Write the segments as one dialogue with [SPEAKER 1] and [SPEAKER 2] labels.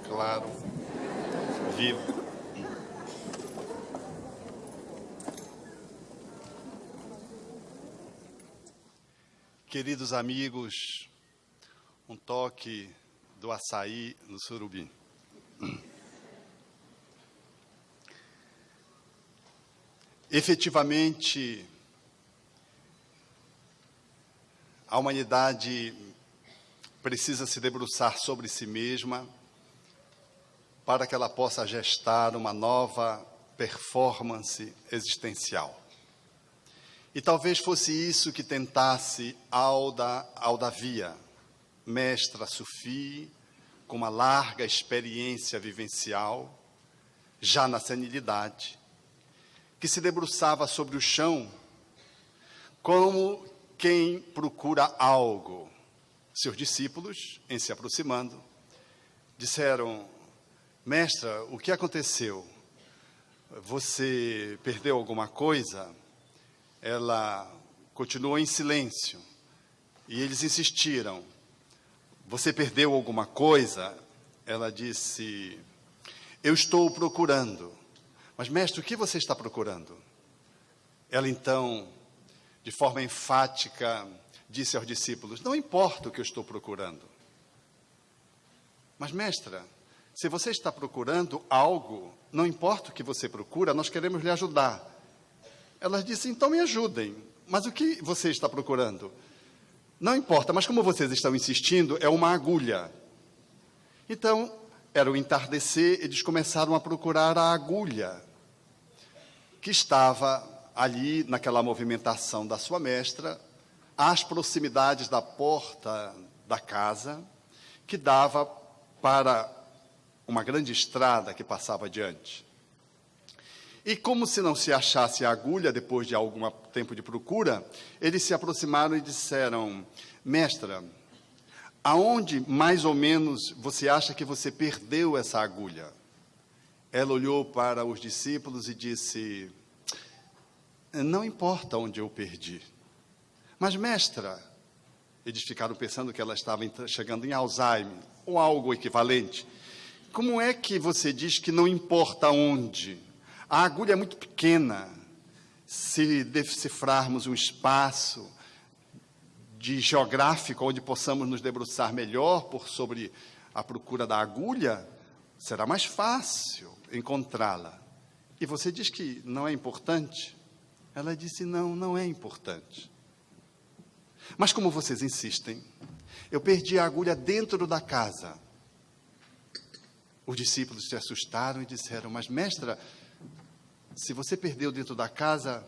[SPEAKER 1] claro, vivo. Queridos amigos, um toque do açaí no surubim. Efetivamente, a humanidade precisa se debruçar sobre si mesma para que ela possa gestar uma nova performance existencial. E talvez fosse isso que tentasse Aldavia, mestra sufi, com uma larga experiência vivencial, já na senilidade, que se debruçava sobre o chão como quem procura algo. Seus discípulos, em se aproximando, disseram: mestra, o que aconteceu? Você perdeu alguma coisa? Ela continuou em silêncio. E eles insistiram: você perdeu alguma coisa? Ela disse: eu estou procurando. Mas, mestre, o que você está procurando? Ela, então, de forma enfática, disse aos discípulos: não importa o que eu estou procurando. Mas, mestra, se você está procurando algo, não importa o que você procura, nós queremos lhe ajudar. Ela disse: então me ajudem. Mas o que você está procurando? Não importa, mas como vocês estão insistindo, é uma agulha. Então, era o entardecer, eles começaram a procurar a agulha que estava ali naquela movimentação da sua mestra, às proximidades da porta da casa, que dava para uma grande estrada que passava adiante. E como se não se achasse a agulha, depois de algum tempo de procura, eles se aproximaram e disseram: mestra, aonde mais ou menos você acha que você perdeu essa agulha? Ela olhou para os discípulos e disse: não importa onde eu perdi. Mas, mestra, eles ficaram pensando que ela estava chegando em Alzheimer, ou algo equivalente. Como é que você diz que não importa onde? A agulha é muito pequena. Se decifrarmos um espaço geográfico onde possamos nos debruçar melhor sobre a procura da agulha, será mais fácil encontrá-la. E você diz que não é importante? Ela disse: não é importante. Mas como vocês insistem, eu perdi a agulha dentro da casa. Os discípulos se assustaram e disseram: mas, mestra, se você perdeu dentro da casa,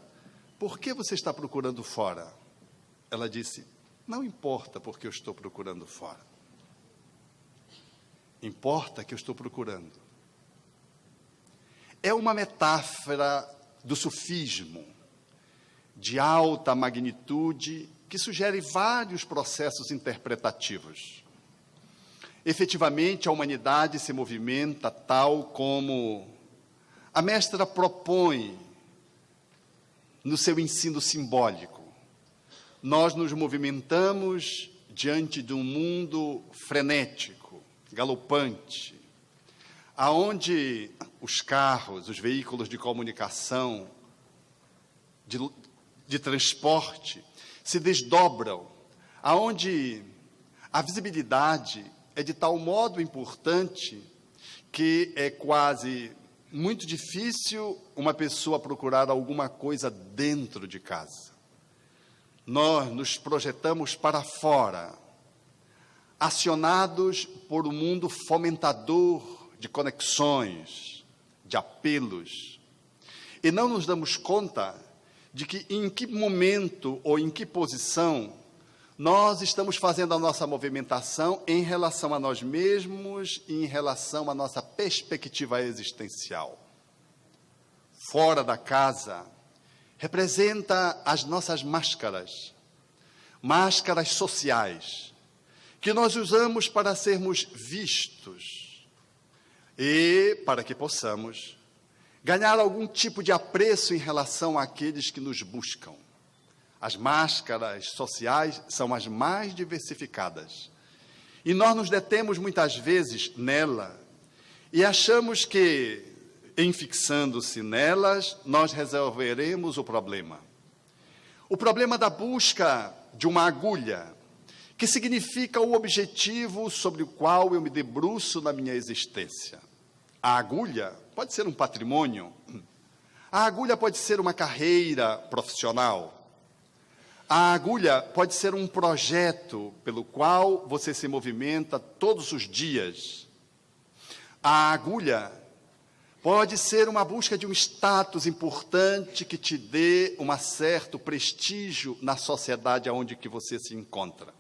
[SPEAKER 1] por que você está procurando fora? Ela disse: não importa porque eu estou procurando fora. Importa que eu estou procurando. É uma metáfora do sufismo, de alta magnitude, que sugere vários processos interpretativos. Efetivamente, a humanidade se movimenta tal como a mestra propõe no seu ensino simbólico. Nós nos movimentamos diante de um mundo frenético, galopante, aonde os carros, os veículos de comunicação, de transporte, se desdobram, aonde a visibilidade é de tal modo importante que é quase muito difícil uma pessoa procurar alguma coisa dentro de casa. Nós nos projetamos para fora, acionados por um mundo fomentador de conexões, de apelos, e não nos damos conta de que em que momento ou em que posição nós estamos fazendo a nossa movimentação em relação a nós mesmos e em relação à nossa perspectiva existencial. Fora da casa, representa as nossas máscaras sociais, que nós usamos para sermos vistos e para que possamos ganhar algum tipo de apreço em relação àqueles que nos buscam. As máscaras sociais são as mais diversificadas. E nós nos detemos muitas vezes nela E achamos que, em fixando-se nelas, nós resolveremos o problema. O problema da busca de uma agulha, que significa o objetivo sobre o qual eu me debruço na minha existência. A agulha pode ser um patrimônio, a agulha pode ser uma carreira profissional, a agulha pode ser um projeto pelo qual você se movimenta todos os dias. A agulha pode ser uma busca de um status importante que te dê um certo prestígio na sociedade onde que você se encontra.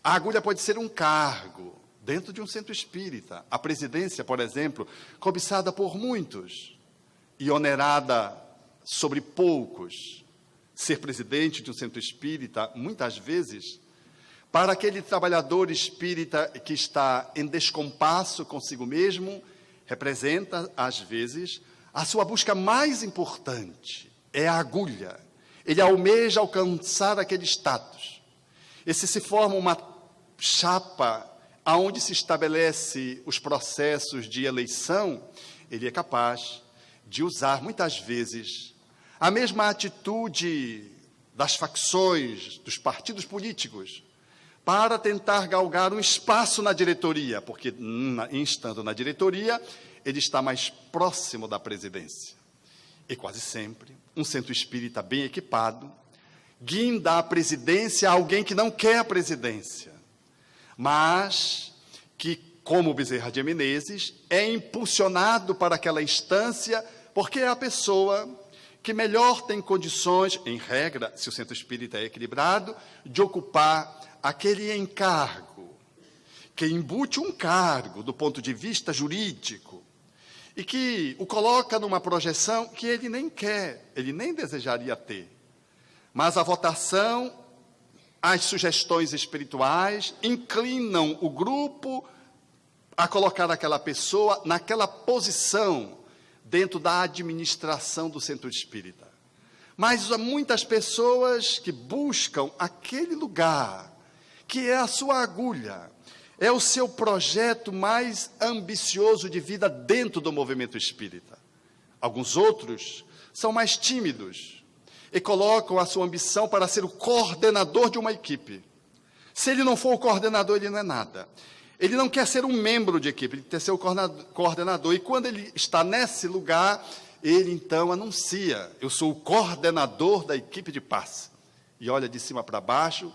[SPEAKER 1] A agulha pode ser um cargo dentro de um centro espírita. A presidência, por exemplo, cobiçada por muitos e onerada sobre poucos. Ser presidente de um centro espírita, muitas vezes, para aquele trabalhador espírita que está em descompasso consigo mesmo, representa, às vezes, a sua busca mais importante. É a agulha. Ele almeja alcançar aquele status. Esse se forma uma chapa aonde se estabelece os processos de eleição, ele é capaz de usar, muitas vezes, a mesma atitude das facções, dos partidos políticos, para tentar galgar um espaço na diretoria, porque, estando na diretoria, ele está mais próximo da presidência. E quase sempre, um centro espírita bem equipado guinda a presidência a alguém que não quer a presidência, mas que, como Bezerra de Menezes, é impulsionado para aquela instância, porque é a pessoa que melhor tem condições, em regra, se o centro espírita é equilibrado, de ocupar aquele encargo, que embute um cargo do ponto de vista jurídico, e que o coloca numa projeção que ele nem quer, ele nem desejaria ter. Mas a votação, as sugestões espirituais inclinam o grupo a colocar aquela pessoa naquela posição dentro da administração do centro espírita. Mas há muitas pessoas que buscam aquele lugar, que é a sua agulha, é o seu projeto mais ambicioso de vida dentro do movimento espírita. Alguns outros são mais tímidos e colocam a sua ambição para ser o coordenador de uma equipe. Se ele não for o coordenador, ele não é nada. Ele não quer ser um membro de equipe, ele quer ser o coordenador. E quando ele está nesse lugar, ele então anuncia: eu sou o coordenador da equipe de paz. E olha de cima para baixo,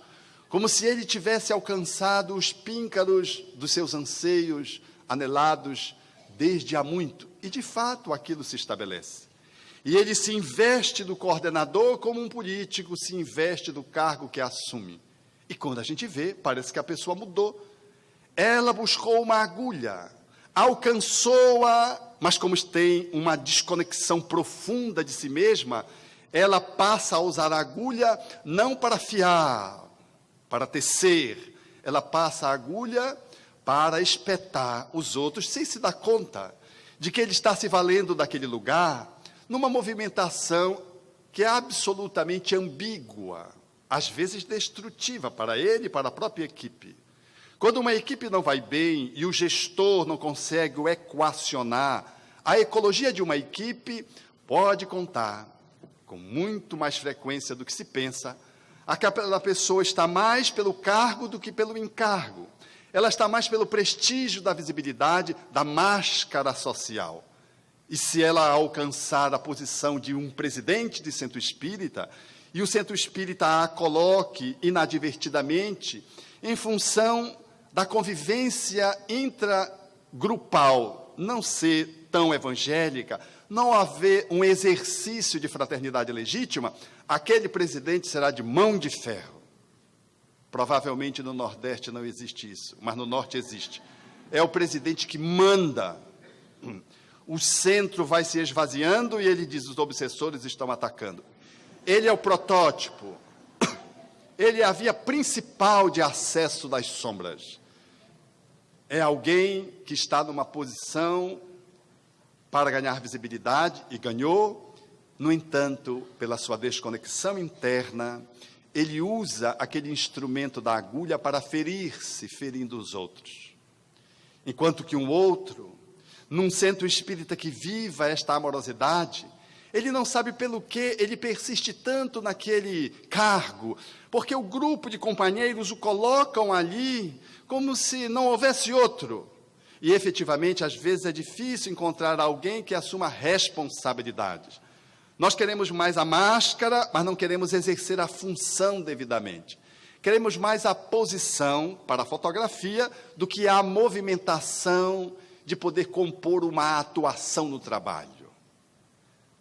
[SPEAKER 1] como se ele tivesse alcançado os píncaros dos seus anseios anelados desde há muito. E, de fato, aquilo se estabelece. E ele se investe do coordenador como um político se investe do cargo que assume. E quando a gente vê, parece que a pessoa mudou. Ela buscou uma agulha, alcançou-a, mas como tem uma desconexão profunda de si mesma, ela passa a usar a agulha não para afiar, para tecer, ela passa a agulha para espetar os outros, sem se dar conta de que ele está se valendo daquele lugar, numa movimentação que é absolutamente ambígua, às vezes destrutiva para ele e para a própria equipe. Quando uma equipe não vai bem e o gestor não consegue o equacionar, a ecologia de uma equipe pode contar, com muito mais frequência do que se pensa, aquela pessoa está mais pelo cargo do que pelo encargo. Ela está mais pelo prestígio da visibilidade, da máscara social. E se ela alcançar a posição de um presidente de centro espírita, e o centro espírita a coloque inadvertidamente em função da convivência intragrupal não ser tão evangélica, não haver um exercício de fraternidade legítima, aquele presidente será de mão de ferro. Provavelmente no Nordeste não existe isso, mas no Norte existe. É o presidente que manda. O centro vai se esvaziando e ele diz: os obsessores estão atacando. Ele é o protótipo. Ele é a via principal de acesso das sombras. É alguém que está numa posição para ganhar visibilidade, e ganhou. No entanto, pela sua desconexão interna, ele usa aquele instrumento da agulha para ferir-se, ferindo os outros. Enquanto que um outro num centro espírita que viva esta amorosidade, ele não sabe pelo que ele persiste tanto naquele cargo, porque o grupo de companheiros o colocam ali como se não houvesse outro. E, efetivamente, às vezes é difícil encontrar alguém que assuma responsabilidades. Nós queremos mais a máscara, mas não queremos exercer a função devidamente. Queremos mais a posição para a fotografia do que a movimentação de poder compor uma atuação no trabalho.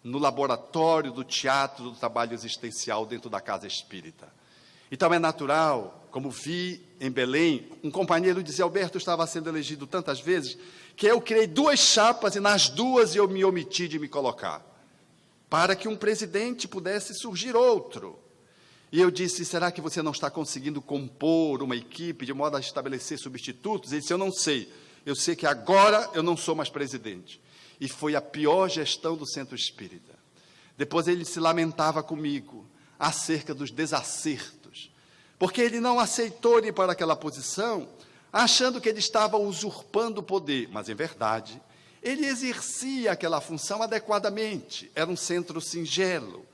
[SPEAKER 1] No laboratório do teatro do trabalho existencial dentro da casa espírita. Então é natural, como vi em Belém, um companheiro dizia, Alberto estava sendo elegido tantas vezes, que eu criei 2 chapas e nas 2 eu me omiti de me colocar, para que um presidente pudesse surgir outro. E eu disse, será que você não está conseguindo compor uma equipe de modo a estabelecer substitutos? Ele disse, eu não sei, eu sei que agora eu não sou mais presidente. E foi a pior gestão do centro espírita. Depois ele se lamentava comigo acerca dos desacertos, porque ele não aceitou ir para aquela posição, achando que ele estava usurpando o poder, mas, em verdade, ele exercia aquela função adequadamente, era um centro singelo.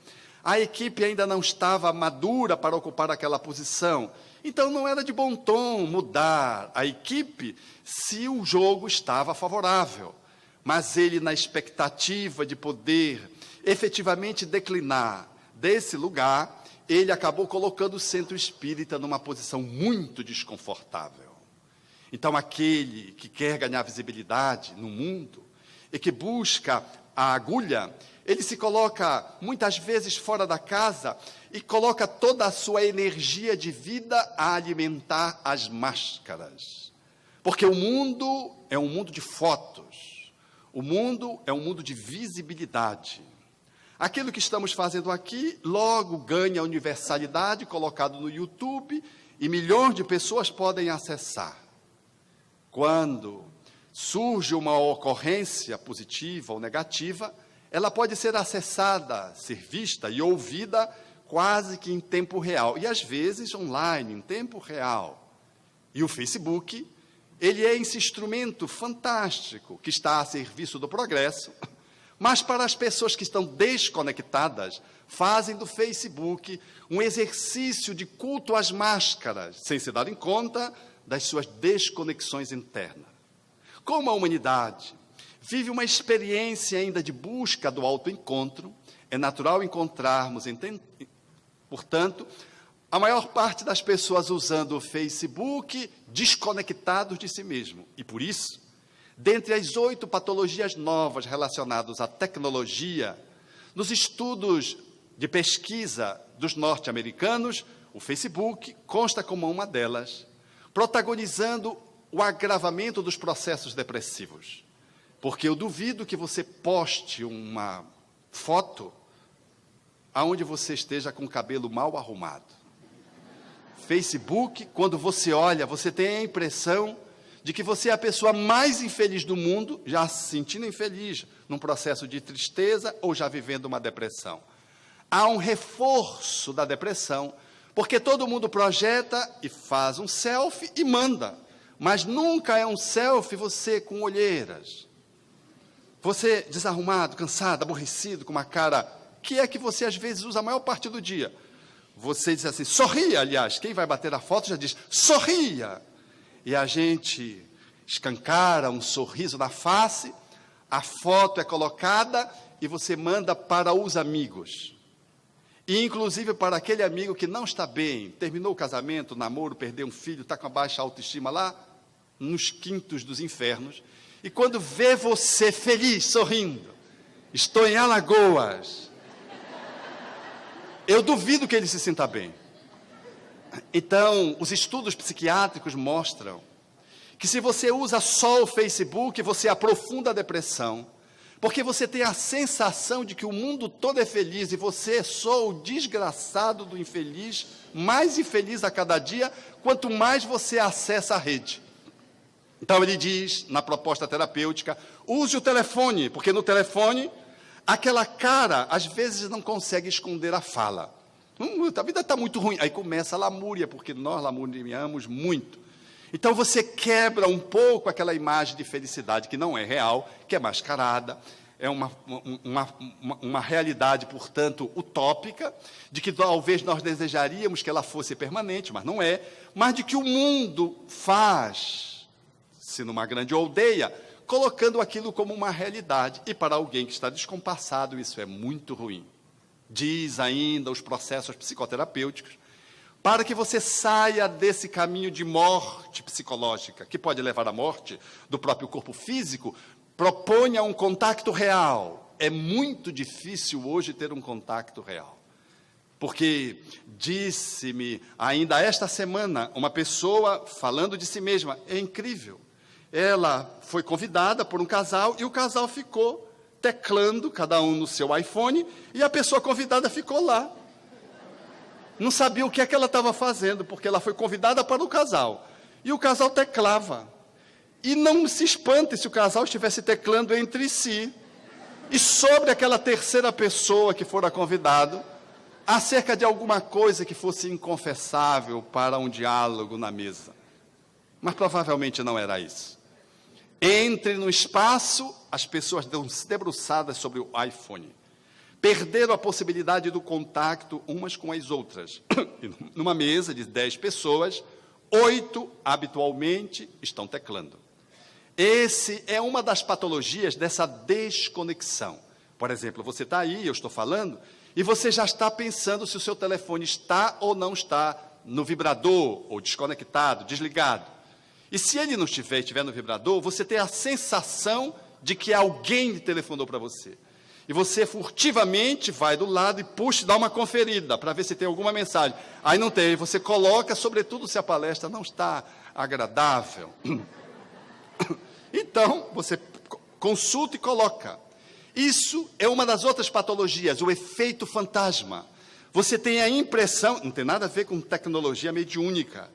[SPEAKER 1] A equipe ainda não estava madura para ocupar aquela posição, então não era de bom tom mudar a equipe se o jogo estava favorável. Mas ele, na expectativa de poder efetivamente declinar desse lugar, ele acabou colocando o centro espírita numa posição muito desconfortável. Então, aquele que quer ganhar visibilidade no mundo e que busca a agulha, ele se coloca muitas vezes fora da casa e coloca toda a sua energia de vida a alimentar as máscaras. Porque o mundo é um mundo de fotos. O mundo é um mundo de visibilidade. Aquilo que estamos fazendo aqui, logo ganha universalidade, colocado no YouTube, e milhões de pessoas podem acessar. Quando surge uma ocorrência positiva ou negativa, ela pode ser acessada, ser vista e ouvida quase que em tempo real. E, às vezes, online, em tempo real. E o Facebook, ele é esse instrumento fantástico que está a serviço do progresso, mas para as pessoas que estão desconectadas, fazem do Facebook um exercício de culto às máscaras, sem se darem conta das suas desconexões internas. Como a humanidade vive uma experiência ainda de busca do autoencontro, é natural encontrarmos, portanto, a maior parte das pessoas usando o Facebook desconectados de si mesmo. E por isso, dentre as 8 patologias novas relacionadas à tecnologia, nos estudos de pesquisa dos norte-americanos, o Facebook consta como uma delas, protagonizando o agravamento dos processos depressivos. Porque eu duvido que você poste uma foto aonde você esteja com o cabelo mal arrumado. Facebook, quando você olha, você tem a impressão de que você é a pessoa mais infeliz do mundo, já se sentindo infeliz, num processo de tristeza ou já vivendo uma depressão. Há um reforço da depressão, porque todo mundo projeta e faz um selfie e manda, mas nunca é um selfie você com olheiras. Você desarrumado, cansado, aborrecido, com uma cara, que é que você às vezes usa a maior parte do dia. Você diz assim, sorria, aliás, quem vai bater a foto já diz, sorria. E a gente escancara um sorriso na face, a foto é colocada e você manda para os amigos. E inclusive para aquele amigo que não está bem, terminou o casamento, o namoro, perdeu um filho, está com a baixa autoestima lá, nos quintos dos infernos, e quando vê você feliz, sorrindo, estou em Alagoas, eu duvido que ele se sinta bem. Então, os estudos psiquiátricos mostram que se você usa só o Facebook, você aprofunda a depressão, porque você tem a sensação de que o mundo todo é feliz e você é só o desgraçado do infeliz, mais infeliz a cada dia, quanto mais você acessa a rede. Então ele diz, na proposta terapêutica, use o telefone, porque no telefone, aquela cara, às vezes, não consegue esconder a fala. A vida está muito ruim. Aí começa a lamúria, porque nós lamuriamos muito. Então você quebra um pouco aquela imagem de felicidade que não é real, que é mascarada, é uma realidade, portanto, utópica, de que talvez nós desejaríamos que ela fosse permanente, mas não é, mas de que o mundo faz, se numa grande aldeia, colocando aquilo como uma realidade. E para alguém que está descompassado, isso é muito ruim. Diz ainda os processos psicoterapêuticos, para que você saia desse caminho de morte psicológica, que pode levar à morte do próprio corpo físico, proponha um contato real. É muito difícil hoje ter um contato real. Porque disse-me ainda esta semana uma pessoa falando de si mesma, é incrível. Ela foi convidada por um casal e o casal ficou teclando, cada um no seu iPhone, e a pessoa convidada ficou lá. Não sabia o que é que ela estava fazendo, porque ela foi convidada para o casal. E o casal teclava. E não se espante se o casal estivesse teclando entre si. E sobre aquela terceira pessoa que fora convidado, acerca de alguma coisa que fosse inconfessável para um diálogo na mesa. Mas provavelmente não era isso. Entre no espaço, as pessoas dão-se debruçadas sobre o iPhone. Perderam a possibilidade do contato umas com as outras. Numa mesa de 10 pessoas, 8 habitualmente estão teclando. Esse é uma das patologias dessa desconexão. Por exemplo, você está aí, eu estou falando, e você já está pensando se o seu telefone está ou não está no vibrador, ou desconectado, desligado. E se ele não estiver no vibrador, você tem a sensação de que alguém lhe telefonou para você. E você furtivamente vai do lado e puxa e dá uma conferida para ver se tem alguma mensagem. Aí não tem, você coloca, sobretudo se a palestra não está agradável. Então, você consulta e coloca. Isso é uma das outras patologias, o efeito fantasma. Você tem a impressão, não tem nada a ver com tecnologia mediúnica.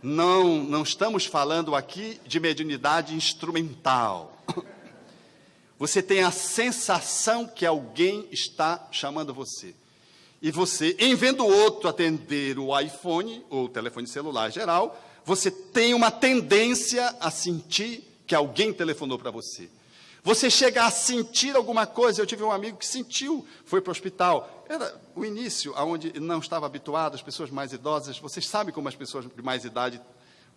[SPEAKER 1] Não estamos falando aqui de mediunidade instrumental. Você tem a sensação que alguém está chamando você. E você, em vendo o outro atender o iPhone, ou o telefone celular geral, você tem uma tendência a sentir que alguém telefonou para você. Você chega a sentir alguma coisa. Eu tive um amigo que sentiu, foi para o hospital. Era o início, onde não estava habituado, as pessoas mais idosas. Vocês sabem como as pessoas de mais idade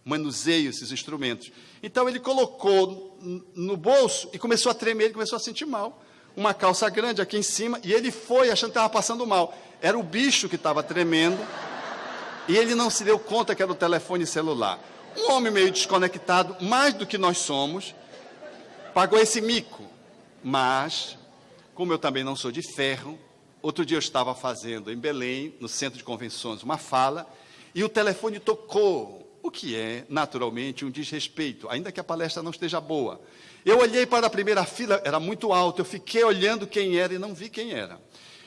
[SPEAKER 1] manuseiam esses instrumentos. Então, ele colocou no bolso e começou a tremer, ele começou a sentir mal. Uma calça grande aqui em cima, e ele foi achando que estava passando mal. Era o bicho que estava tremendo, e ele não se deu conta que era o telefone celular. Um homem meio desconectado, mais do que nós somos, pagou esse mico. Mas, como eu também não sou de ferro, outro dia eu estava fazendo em Belém, no centro de convenções, uma fala, e o telefone tocou, o que é, naturalmente, um desrespeito, ainda que a palestra não esteja boa. Eu olhei para a primeira fila, era muito alto, eu fiquei olhando quem era e não vi quem era.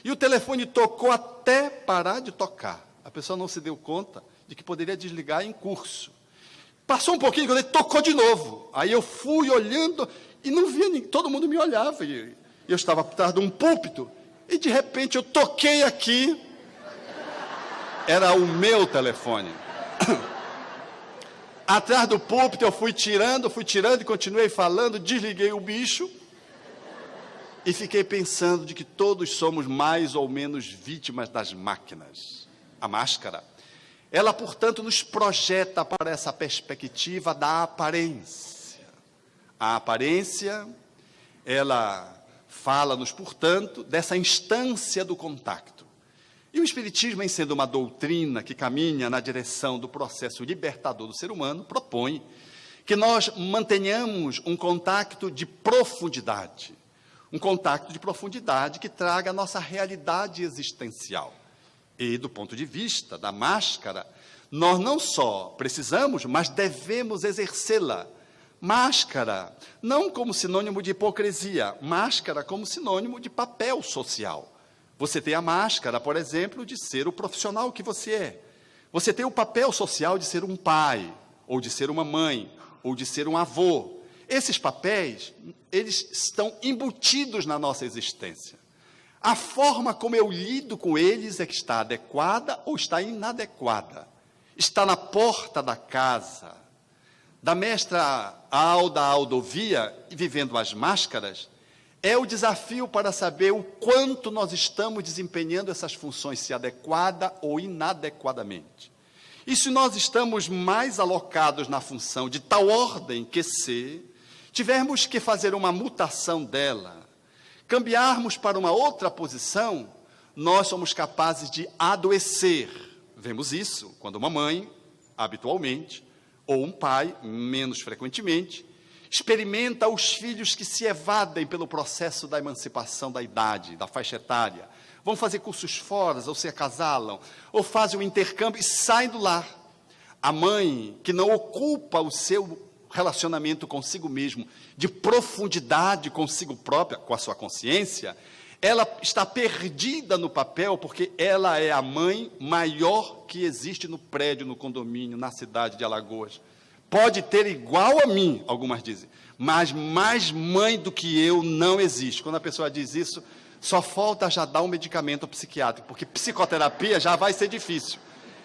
[SPEAKER 1] E o telefone tocou até parar de tocar. A pessoa não se deu conta de que poderia desligar em curso. Passou um pouquinho, quando ele tocou de novo. Aí eu fui olhando e não via ninguém, todo mundo me olhava. E eu estava atrás de um púlpito e, de repente, eu toquei aqui. Era o meu telefone. Atrás do púlpito eu fui tirando e continuei falando, desliguei o bicho e fiquei pensando de que todos somos mais ou menos vítimas das máquinas. A máscara, ela, portanto, nos projeta para essa perspectiva da aparência. A aparência, ela fala-nos, portanto, dessa instância do contacto. E o Espiritismo, em sendo uma doutrina que caminha na direção do processo libertador do ser humano, propõe que nós mantenhamos um contacto de profundidade. Um contacto de profundidade que traga a nossa realidade existencial. E, do ponto de vista da máscara, nós não só precisamos, mas devemos exercê-la. Máscara, não como sinônimo de hipocrisia, máscara como sinônimo de papel social. Você tem a máscara, por exemplo, de ser o profissional que você é. Você tem o papel social de ser um pai, ou de ser uma mãe, ou de ser um avô. Esses papéis, eles estão embutidos na nossa existência. A forma como eu lido com eles é que está adequada ou está inadequada. está na porta da casa, da mestra Alda Aldovia e vivendo as máscaras, é o desafio para saber o quanto nós estamos desempenhando essas funções, se adequada ou inadequadamente. E se nós estamos mais alocados na função de tal ordem que se tivermos que fazer uma mutação dela, cambiarmos para uma outra posição, nós somos capazes de adoecer. Vemos isso quando uma mãe, habitualmente, ou um pai, menos frequentemente, experimenta os filhos que se evadem pelo processo da emancipação da idade, da faixa etária, vão fazer cursos fora, ou se acasalam, ou fazem um intercâmbio e saem do lar. A mãe que não ocupa o seu relacionamento consigo mesmo, de profundidade consigo própria, com a sua consciência, ela está perdida no papel, porque ela é a mãe maior que existe no prédio, no condomínio, na cidade de Alagoas. Pode ter igual a mim, algumas dizem, mas mais mãe do que eu não existe. Quando a pessoa diz isso, só falta já dar um medicamento psiquiátrico, porque psicoterapia já vai ser difícil.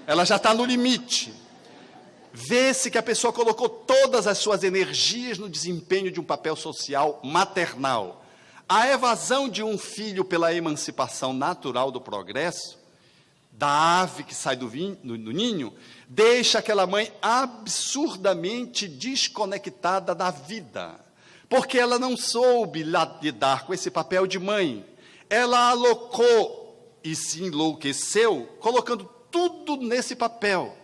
[SPEAKER 1] Ela já está no limite. Vê-se que a pessoa colocou todas as suas energias no desempenho de um papel social maternal. A evasão de um filho pela emancipação natural do progresso, da ave que sai do ninho, deixa aquela mãe absurdamente desconectada da vida, porque ela não soube lidar com esse papel de mãe. Ela alocou e se enlouqueceu, colocando tudo nesse papel.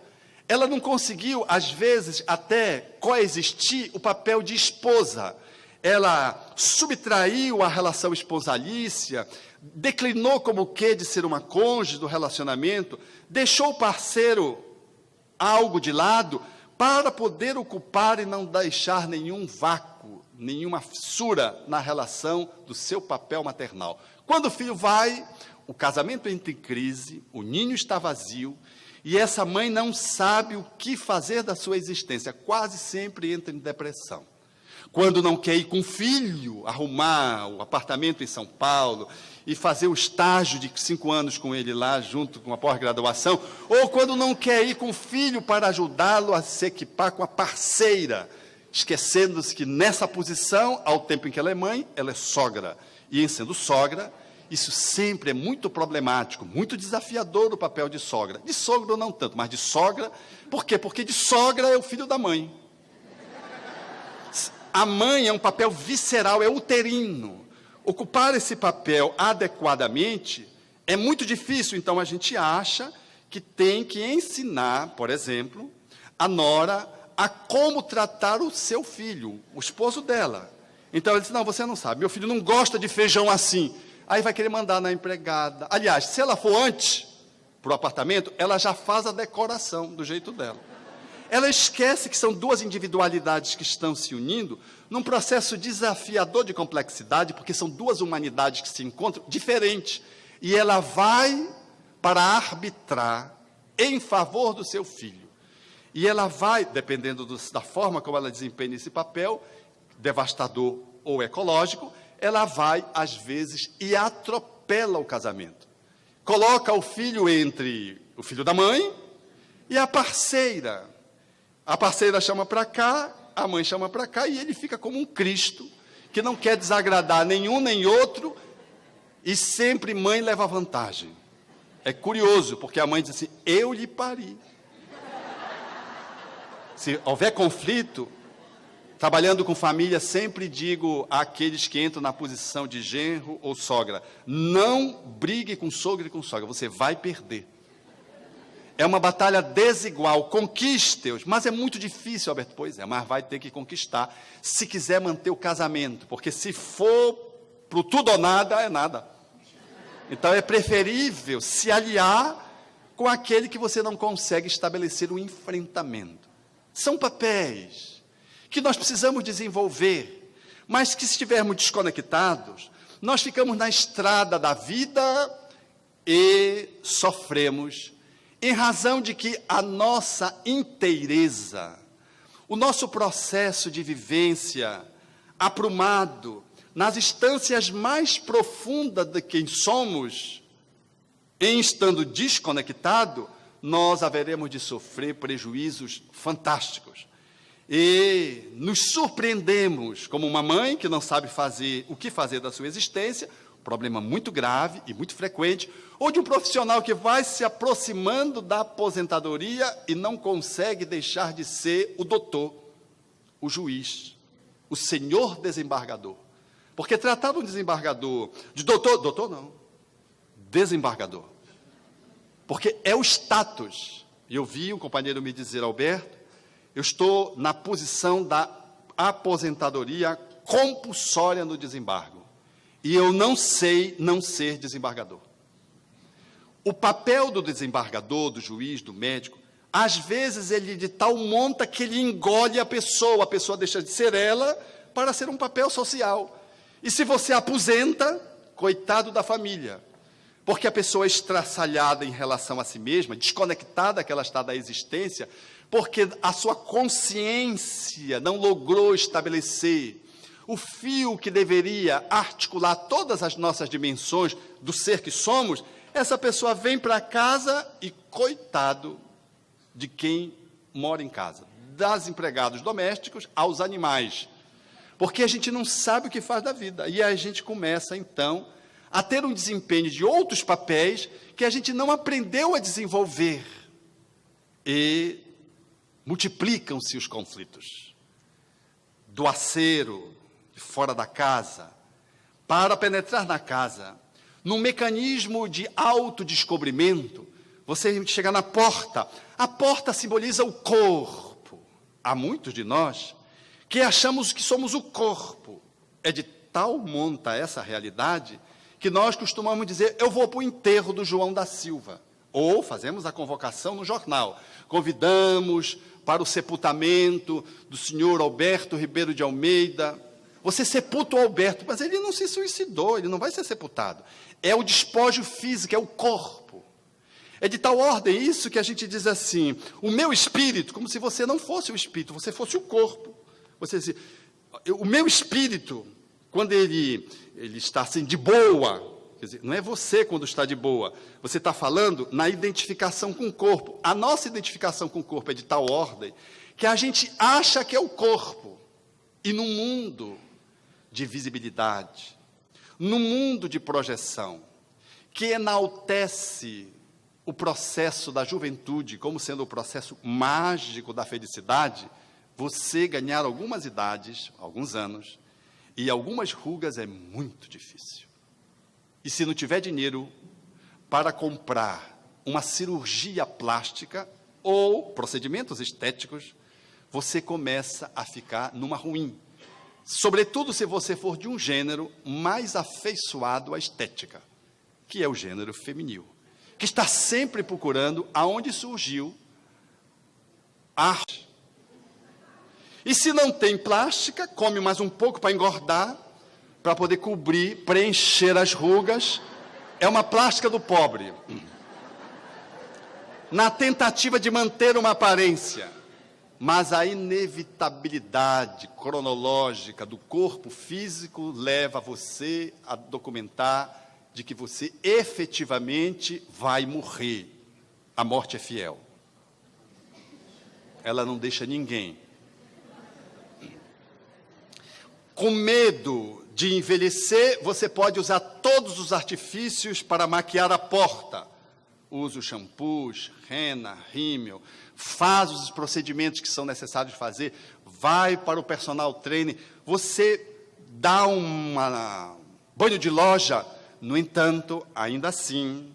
[SPEAKER 1] Ela não conseguiu, às vezes, até coexistir o papel de esposa. Ela subtraiu a relação esposalícia, declinou como o quê de ser uma cônjuge do relacionamento, deixou o parceiro algo de lado para poder ocupar e não deixar nenhum vácuo, nenhuma fissura na relação do seu papel maternal. Quando o filho vai, o casamento entra em crise, o ninho está vazio, e essa mãe não sabe o que fazer da sua existência, quase sempre entra em depressão. Quando não quer ir com o filho, arrumar o apartamento em São Paulo e fazer o estágio de 5 anos com ele lá, junto com a pós-graduação, ou quando não quer ir com o filho para ajudá-lo a se equipar com a parceira, esquecendo-se que nessa posição, ao tempo em que ela é mãe, ela é sogra. E em sendo sogra, isso sempre é muito problemático, muito desafiador o papel de sogra. De sogro não tanto, mas de sogra. Por quê? Porque de sogra é o filho da mãe. A mãe é um papel visceral, é uterino. Ocupar esse papel adequadamente é muito difícil, então a gente acha que tem que ensinar, por exemplo, a nora a como tratar o seu filho, o esposo dela. Então ela diz, não, você não sabe, meu filho não gosta de feijão assim. Aí vai querer mandar na empregada. Aliás, se ela for antes para o apartamento, ela já faz a decoração do jeito dela. Ela esquece que são duas individualidades que estão se unindo num processo desafiador de complexidade, porque são duas humanidades que se encontram diferentes. E ela vai para arbitrar em favor do seu filho. E ela vai, dependendo da forma como ela desempenha esse papel, devastador ou ecológico, ela vai, às vezes, e atropela o casamento. Coloca o filho entre o filho da mãe e a parceira. A parceira chama para cá, a mãe chama para cá, e ele fica como um Cristo, que não quer desagradar nenhum nem outro, e sempre mãe leva vantagem. É curioso, porque a mãe diz assim, eu lhe pari. Se houver conflito, trabalhando com família, sempre digo àqueles que entram na posição de genro ou sogra, não brigue com sogro e com sogra, você vai perder. É uma batalha desigual, conquiste-os, mas é muito difícil, Alberto. Pois é, mas vai ter que conquistar, se quiser manter o casamento, porque se for para o tudo ou nada, é nada. Então é preferível se aliar com aquele que você não consegue estabelecer um enfrentamento. São papéis que nós precisamos desenvolver, mas que se estivermos desconectados, nós ficamos na estrada da vida e sofremos, em razão de que a nossa inteireza, o nosso processo de vivência aprumado, nas instâncias mais profundas de quem somos, em estando desconectado, nós haveremos de sofrer prejuízos fantásticos. E nos surpreendemos como uma mãe que não sabe o que fazer da sua existência, problema muito grave e muito frequente, ou de um profissional que vai se aproximando da aposentadoria e não consegue deixar de ser o doutor, o juiz, o senhor desembargador. Porque tratar um desembargador de doutor não, desembargador. Porque é o status. E eu vi um companheiro me dizer, Alberto, eu estou na posição da aposentadoria compulsória no desembargo. E eu não sei não ser desembargador. O papel do desembargador, do juiz, do médico, às vezes ele é de tal monta que ele engole a pessoa deixa de ser ela para ser um papel social. E se você aposenta, coitado da família. Porque a pessoa é estraçalhada em relação a si mesma, desconectada que ela está da existência, porque a sua consciência não logrou estabelecer o fio que deveria articular todas as nossas dimensões do ser que somos. Essa pessoa vem para casa e coitado de quem mora em casa, das empregados domésticos aos animais, porque a gente não sabe o que faz da vida, e a gente começa então a ter um desempenho de outros papéis que a gente não aprendeu a desenvolver, e multiplicam-se os conflitos, do acero, de fora da casa, para penetrar na casa, num mecanismo de autodescobrimento. Você chega na porta, a porta simboliza o corpo. Há muitos de nós que achamos que somos o corpo. É de tal monta essa realidade que nós costumamos dizer, eu vou para o enterro do João da Silva. Ou fazemos a convocação no jornal. Convidamos para o sepultamento do senhor Alberto Ribeiro de Almeida. Você sepulta o Alberto, mas ele não se suicidou, ele não vai ser sepultado. É o despojo físico, é o corpo. É de tal ordem isso que a gente diz assim, o meu espírito, como se você não fosse o espírito, você fosse o corpo. Você diz, o meu espírito, quando ele está assim de boa, quer dizer, não é você quando está de boa, você está falando na identificação com o corpo. A nossa identificação com o corpo é de tal ordem que a gente acha que é o corpo. E no mundo de visibilidade, no mundo de projeção, que enaltece o processo da juventude como sendo o processo mágico da felicidade, você ganhar algumas idades, alguns anos, e algumas rugas é muito difícil. E se não tiver dinheiro para comprar uma cirurgia plástica ou procedimentos estéticos, você começa a ficar numa ruim. Sobretudo se você for de um gênero mais afeiçoado à estética, que é o gênero feminil, que está sempre procurando aonde surgiu a arte. E se não tem plástica, come mais um pouco para engordar, para poder cobrir, preencher as rugas. É uma plástica do pobre. Na tentativa de manter uma aparência. Mas a inevitabilidade cronológica do corpo físico leva você a documentar de que você efetivamente vai morrer. A morte é fiel. Ela não deixa ninguém. Com medo de envelhecer, você pode usar todos os artifícios para maquiar a porta. Usa os shampoos, rena, rímel, faz os procedimentos que são necessários fazer, vai para o personal trainer, você dá um banho de loja. No entanto, ainda assim,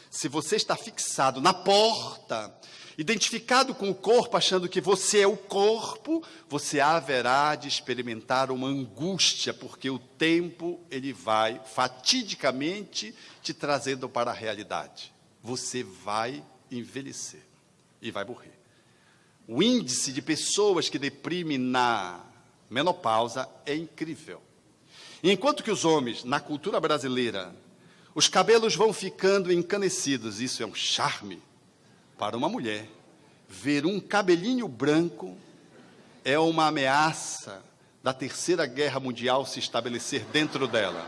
[SPEAKER 1] se você está fixado na porta, identificado com o corpo, achando que você é o corpo, você haverá de experimentar uma angústia, porque o tempo ele vai fatidicamente te trazendo para a realidade. Você vai envelhecer e vai morrer. O índice de pessoas que deprimem na menopausa é incrível. Enquanto que os homens, na cultura brasileira, os cabelos vão ficando encanecidos, isso é um charme para uma mulher. Ver um cabelinho branco é uma ameaça da Terceira Guerra Mundial se estabelecer dentro dela.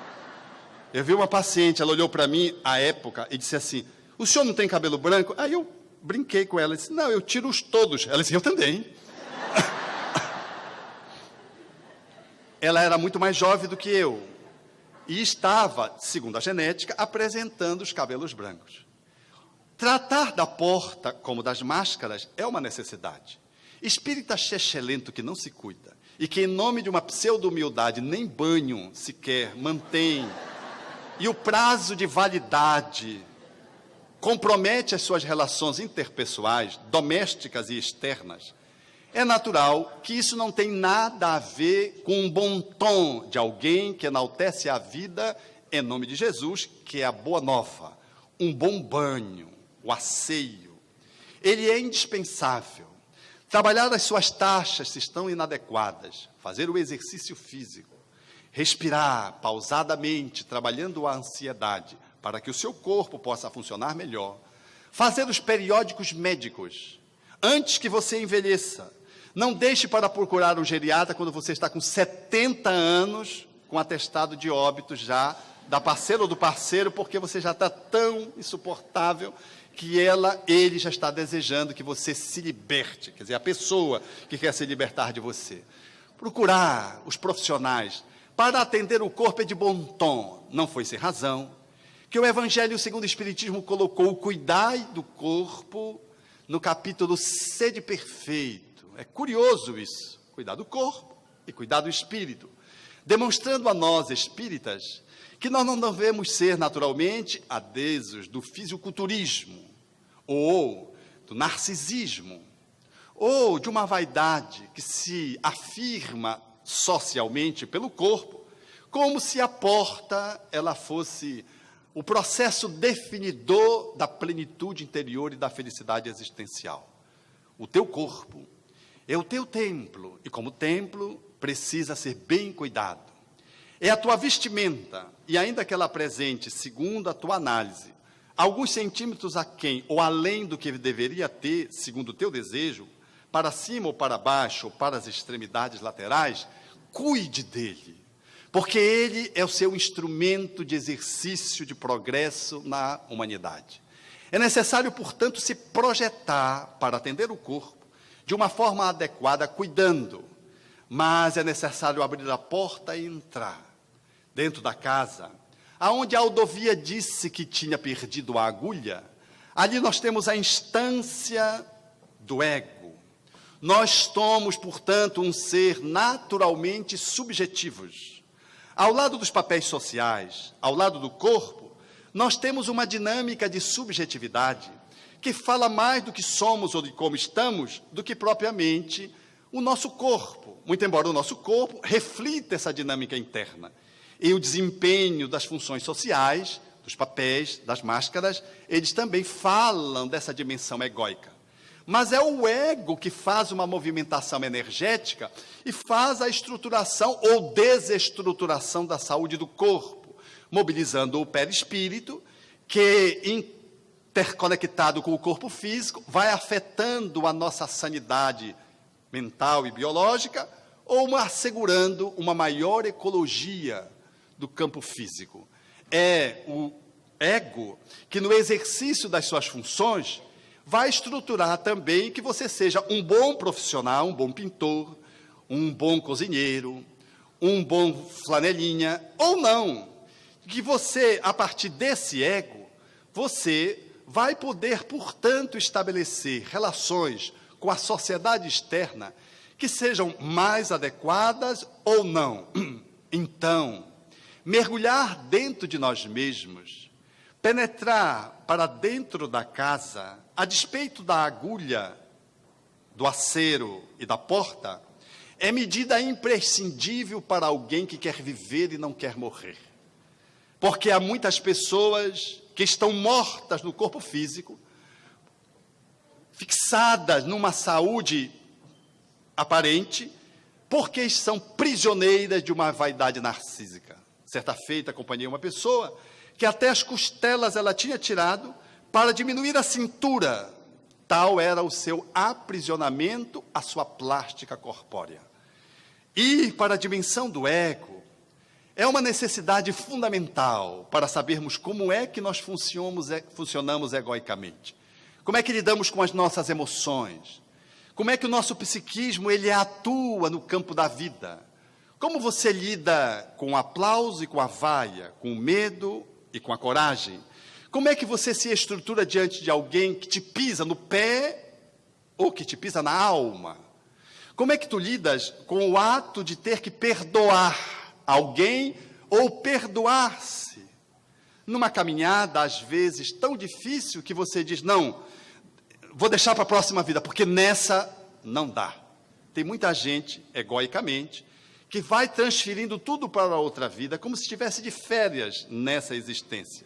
[SPEAKER 1] Eu vi uma paciente, ela olhou para mim à época e disse assim, o senhor não tem cabelo branco? Aí eu brinquei com ela, disse, não, eu tiro os todos. Ela disse, eu também. Ela era muito mais jovem do que eu. E estava, segundo a genética, apresentando os cabelos brancos. Tratar da porta como das máscaras é uma necessidade. Espírita chechelento que não se cuida e que, em nome de uma pseudo-humildade, nem banho sequer mantém, e o prazo de validade compromete as suas relações interpessoais, domésticas e externas, é natural que isso não tem nada a ver com um bom tom de alguém que enaltece a vida em nome de Jesus, que é a boa nova, um bom banho, o asseio. Ele é indispensável. Trabalhar as suas taxas se estão inadequadas, fazer o exercício físico, respirar pausadamente, trabalhando a ansiedade, para que o seu corpo possa funcionar melhor, fazer os periódicos médicos, antes que você envelheça. Não deixe para procurar um geriatra quando você está com 70 anos, com atestado de óbito já, da parceira ou do parceiro, porque você já está tão insuportável que ele já está desejando que você se liberte, quer dizer, a pessoa que quer se libertar de você. Procurar os profissionais para atender o corpo é de bom tom, não foi sem razão, que o Evangelho segundo o Espiritismo colocou o cuidai do corpo no capítulo Sede Perfeito. É curioso isso, cuidar do corpo e cuidar do espírito, demonstrando a nós, espíritas, que nós não devemos ser naturalmente adeptos do fisiculturismo, ou do narcisismo, ou de uma vaidade que se afirma socialmente pelo corpo, como se a porta ela fosse o processo definidor da plenitude interior e da felicidade existencial. O teu corpo é o teu templo, e como templo precisa ser bem cuidado. É a tua vestimenta, e ainda que ela apresente, segundo a tua análise, alguns centímetros aquém ou além do que deveria ter, segundo o teu desejo, para cima ou para baixo, ou para as extremidades laterais, cuide dele, porque ele é o seu instrumento de exercício de progresso na humanidade. É necessário, portanto, se projetar para atender o corpo de uma forma adequada, cuidando, mas é necessário abrir a porta e entrar dentro da casa, aonde a Aldovia disse que tinha perdido a agulha. Ali nós temos a instância do ego. Nós somos, portanto, um ser naturalmente subjetivos. Ao lado dos papéis sociais, ao lado do corpo, nós temos uma dinâmica de subjetividade que fala mais do que somos ou de como estamos do que propriamente o nosso corpo. Muito embora o nosso corpo reflita essa dinâmica interna. E o desempenho das funções sociais, dos papéis, das máscaras, eles também falam dessa dimensão egóica. Mas é o ego que faz uma movimentação energética e faz a estruturação ou desestruturação da saúde do corpo, mobilizando o perispírito, que, interconectado com o corpo físico, vai afetando a nossa sanidade mental e biológica, ou assegurando uma maior ecologia do campo físico. É o ego que, no exercício das suas funções, vai estruturar também que você seja um bom profissional, um bom pintor, um bom cozinheiro, um bom flanelinha, ou não. Que você, a partir desse ego, você vai poder, portanto, estabelecer relações com a sociedade externa que sejam mais adequadas ou não. Então, mergulhar dentro de nós mesmos, penetrar para dentro da casa, a despeito da agulha, do acero e da porta, é medida imprescindível para alguém que quer viver e não quer morrer. Porque há muitas pessoas que estão mortas no corpo físico, fixadas numa saúde aparente, porque são prisioneiras de uma vaidade narcísica. Certa feita, acompanhei uma pessoa que até as costelas ela tinha tirado para diminuir a cintura. Tal era o seu aprisionamento, a sua plástica corpórea. Ir para a dimensão do ego é uma necessidade fundamental para sabermos como é que nós funcionamos egoicamente. Como é que lidamos com as nossas emoções? Como é que o nosso psiquismo ele atua no campo da vida? Como você lida com o aplauso e com a vaia, com o medo e com a coragem? Como é que você se estrutura diante de alguém que te pisa no pé ou que te pisa na alma? Como é que tu lidas com o ato de ter que perdoar alguém ou perdoar-se? Numa caminhada, às vezes, tão difícil que você diz, não, vou deixar para a próxima vida, porque nessa não dá. Tem muita gente, egoicamente, que vai transferindo tudo para a outra vida, como se estivesse de férias nessa existência.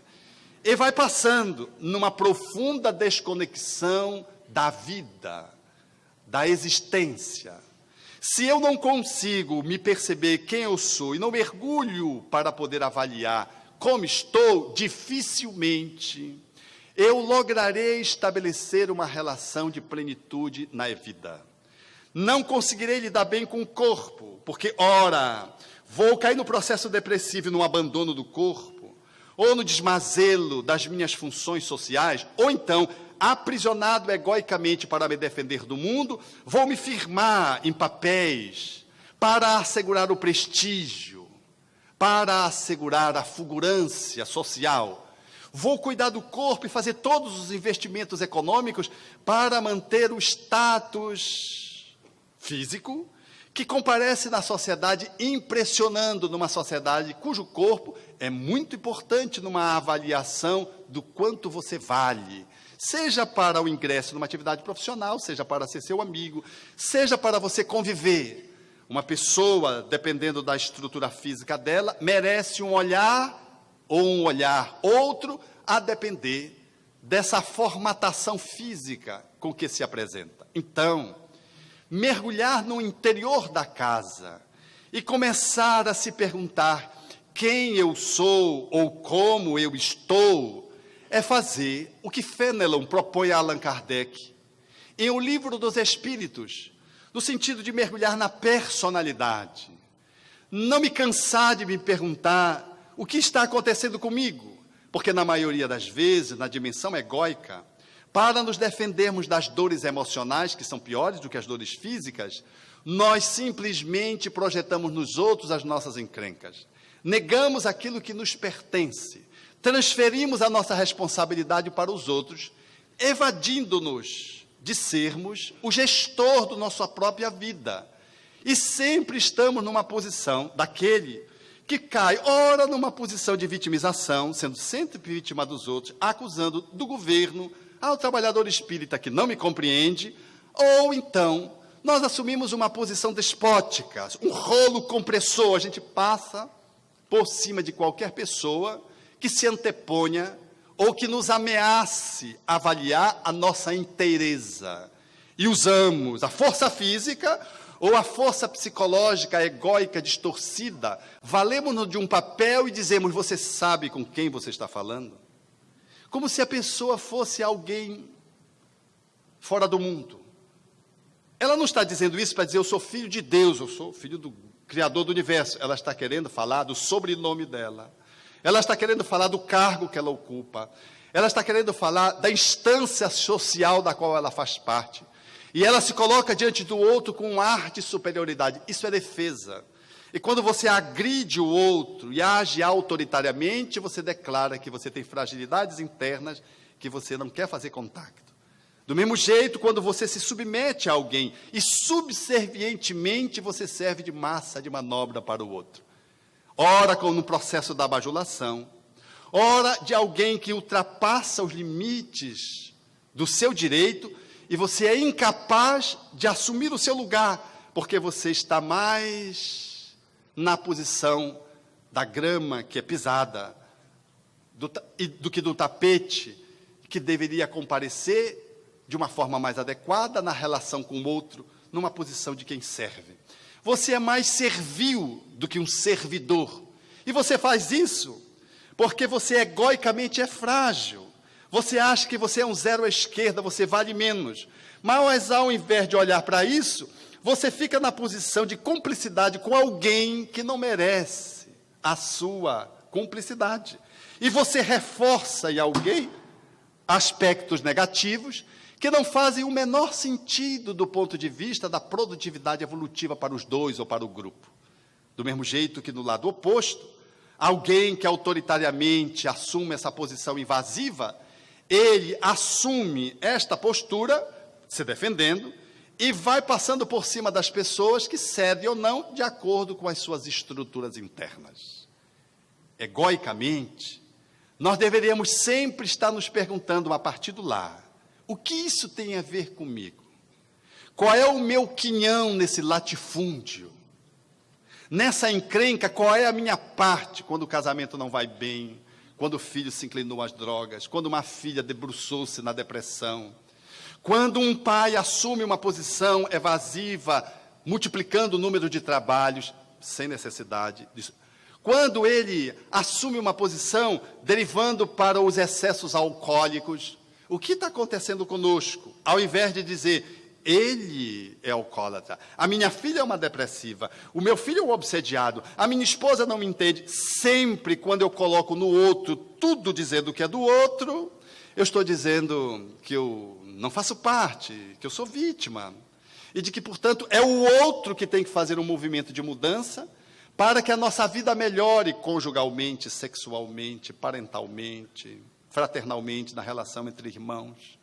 [SPEAKER 1] E vai passando numa profunda desconexão da vida, da existência. Se eu não consigo me perceber quem eu sou e não mergulho para poder avaliar como estou, dificilmente eu lograrei estabelecer uma relação de plenitude na vida. Não conseguirei lidar bem com o corpo, porque, ora, vou cair no processo depressivo e no abandono do corpo, ou no desmazelo das minhas funções sociais, ou então, aprisionado egoicamente para me defender do mundo, vou me firmar em papéis para assegurar o prestígio, para assegurar a fulgurância social. Vou cuidar do corpo e fazer todos os investimentos econômicos para manter o status físico que comparece na sociedade, impressionando numa sociedade cujo corpo é muito importante numa avaliação do quanto você vale, seja para o ingresso numa atividade profissional, seja para ser seu amigo, seja para você conviver. Uma pessoa, dependendo da estrutura física dela, merece um olhar ou um olhar outro, a depender dessa formatação física com que se apresenta. Então, mergulhar no interior da casa e começar a se perguntar quem eu sou ou como eu estou, é fazer o que Fenelon propõe a Allan Kardec em O Livro dos Espíritos, no sentido de mergulhar na personalidade. Não me cansar de me perguntar o que está acontecendo comigo, porque na maioria das vezes, na dimensão egóica, para nos defendermos das dores emocionais, que são piores do que as dores físicas, nós simplesmente projetamos nos outros as nossas encrencas. Negamos aquilo que nos pertence, transferimos a nossa responsabilidade para os outros, evadindo-nos de sermos o gestor da nossa própria vida. E sempre estamos numa posição daquele que cai, ora numa posição de vitimização, sendo sempre vítima dos outros, acusando do governo ao trabalhador espírita que não me compreende, ou então nós assumimos uma posição despótica, um rolo compressor, a gente passa por cima de qualquer pessoa que se anteponha ou que nos ameace avaliar a nossa inteireza. E usamos a força física ou a força psicológica, egóica, distorcida, valemos-nos de um papel e dizemos, você sabe com quem você está falando? Como se a pessoa fosse alguém fora do mundo. Ela não está dizendo isso para dizer, eu sou filho de Deus, eu sou filho do Criador do Universo. Ela está querendo falar do sobrenome dela. Ela está querendo falar do cargo que ela ocupa. Ela está querendo falar da instância social da qual ela faz parte. E ela se coloca diante do outro com um ar de superioridade. Isso é defesa. E quando você agride o outro e age autoritariamente, você declara que você tem fragilidades internas que você não quer fazer contato. Do mesmo jeito, quando você se submete a alguém e subservientemente você serve de massa de manobra para o outro. Ora, como no processo da bajulação, ora de alguém que ultrapassa os limites do seu direito e você é incapaz de assumir o seu lugar, porque você está mais na posição da grama que é pisada, do que do tapete, que deveria comparecer de uma forma mais adequada na relação com o outro, numa posição de quem serve. Você é mais servil do que um servidor. E você faz isso porque você egoicamente é frágil. Você acha que você é um zero à esquerda, você vale menos. Mas ao invés de olhar para isso, você fica na posição de cumplicidade com alguém que não merece a sua cumplicidade. E você reforça em alguém aspectos negativos que não fazem o menor sentido do ponto de vista da produtividade evolutiva para os dois ou para o grupo. Do mesmo jeito que no lado oposto, alguém que autoritariamente assume essa posição invasiva, ele assume esta postura, se defendendo, e vai passando por cima das pessoas que cedem ou não de acordo com as suas estruturas internas. Egoicamente, nós deveríamos sempre estar nos perguntando a partir do lar, o que isso tem a ver comigo? Qual é o meu quinhão nesse latifúndio? Nessa encrenca, qual é a minha parte quando o casamento não vai bem, quando o filho se inclinou às drogas, quando uma filha debruçou-se na depressão, quando um pai assume uma posição evasiva, multiplicando o número de trabalhos, sem necessidade disso, quando ele assume uma posição derivando para os excessos alcoólicos, o que está acontecendo conosco? Ao invés de dizer, ele é alcoólatra, a minha filha é uma depressiva, o meu filho é um obsediado, a minha esposa não me entende. Sempre quando eu coloco no outro, tudo dizendo que é do outro, eu estou dizendo que eu não faço parte, que eu sou vítima. E de que, portanto, é o outro que tem que fazer um movimento de mudança para que a nossa vida melhore conjugalmente, sexualmente, parentalmente, fraternalmente, na relação entre irmãos.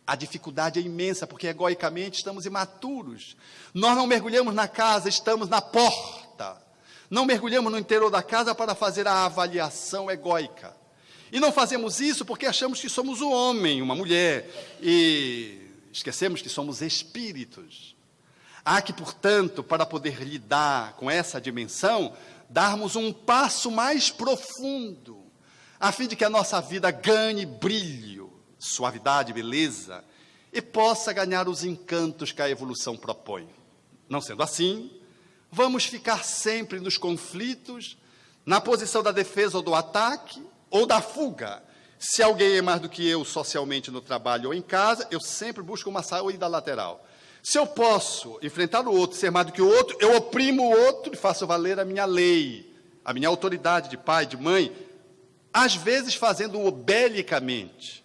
[SPEAKER 1] A dificuldade é imensa, porque egoicamente estamos imaturos. Nós não mergulhamos na casa, estamos na porta. Não mergulhamos no interior da casa para fazer a avaliação egóica. E não fazemos isso porque achamos que somos um homem, uma mulher, e esquecemos que somos espíritos. Há que, portanto, para poder lidar com essa dimensão, darmos um passo mais profundo, a fim de que a nossa vida ganhe brilho, suavidade, beleza, e possa ganhar os encantos que a evolução propõe. Não sendo assim, vamos ficar sempre nos conflitos, na posição da defesa ou do ataque, ou da fuga. Se alguém é mais do que eu socialmente no trabalho ou em casa, eu sempre busco uma saída lateral. Se eu posso enfrentar o outro, ser mais do que o outro, eu oprimo o outro e faço valer a minha lei, a minha autoridade de pai, de mãe, às vezes fazendo-o belicamente,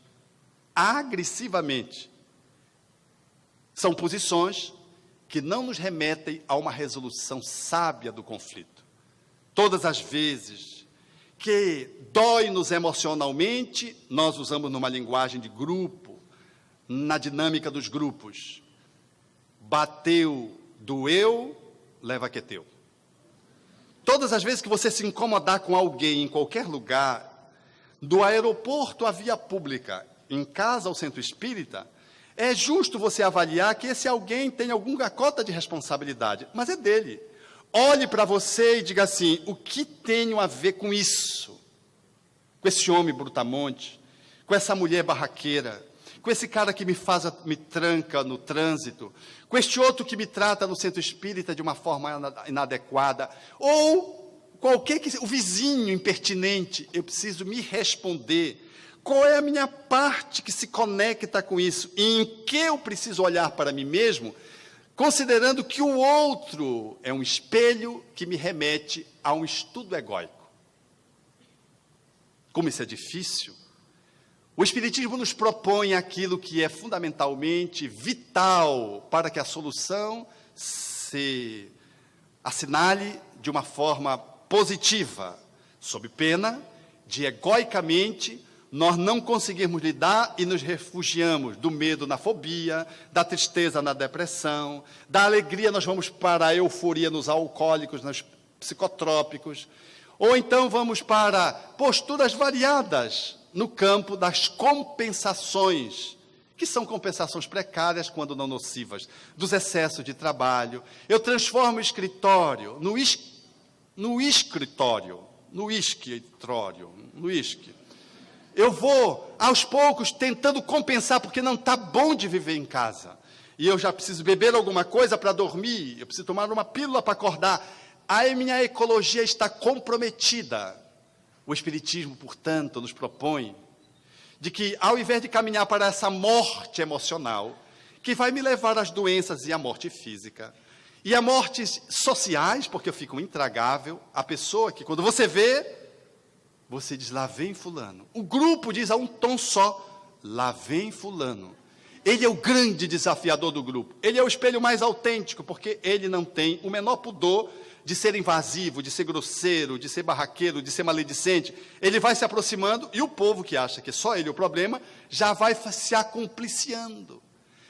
[SPEAKER 1] agressivamente. São posições que não nos remetem a uma resolução sábia do conflito. Todas as vezes que dói-nos emocionalmente, nós usamos numa linguagem de grupo, na dinâmica dos grupos. Bateu, doeu, leva que é teu. Todas as vezes que você se incomodar com alguém em qualquer lugar, do aeroporto à via pública, em casa ou centro espírita, é justo você avaliar que esse alguém tem alguma cota de responsabilidade, mas é dele. Olhe para você e diga assim, o que tenho a ver com isso? Com esse homem brutamonte, com essa mulher barraqueira, com esse cara que me tranca no trânsito, com este outro que me trata no centro espírita de uma forma inadequada, ou qualquer que seja, o vizinho impertinente, eu preciso me responder. Qual é a minha parte que se conecta com isso? E em que eu preciso olhar para mim mesmo, considerando que o outro é um espelho que me remete a um estudo egóico. Como isso é difícil, o Espiritismo nos propõe aquilo que é fundamentalmente vital para que a solução se assinale de uma forma positiva, sob pena de egoicamente nós não conseguirmos lidar e nos refugiamos do medo na fobia, da tristeza na depressão, da alegria nós vamos para a euforia nos alcoólicos, nos psicotrópicos, ou então vamos para posturas variadas no campo das compensações, que são compensações precárias quando não nocivas, dos excessos de trabalho. Eu transformo o escritório no escritório. Eu vou, aos poucos, tentando compensar, porque não está bom de viver em casa. E eu já preciso beber alguma coisa para dormir, eu preciso tomar uma pílula para acordar. Aí minha ecologia está comprometida. O Espiritismo, portanto, nos propõe de que, ao invés de caminhar para essa morte emocional, que vai me levar às doenças e à morte física, e a mortes sociais, porque eu fico intragável, a pessoa que, quando você vê, você diz, lá vem fulano. O grupo diz a um tom só, lá vem fulano. Ele é o grande desafiador do grupo. Ele é o espelho mais autêntico, porque ele não tem o menor pudor de ser invasivo, de ser grosseiro, de ser barraqueiro, de ser maledicente. Ele vai se aproximando e o povo que acha que só ele é o problema, já vai se acompliciando.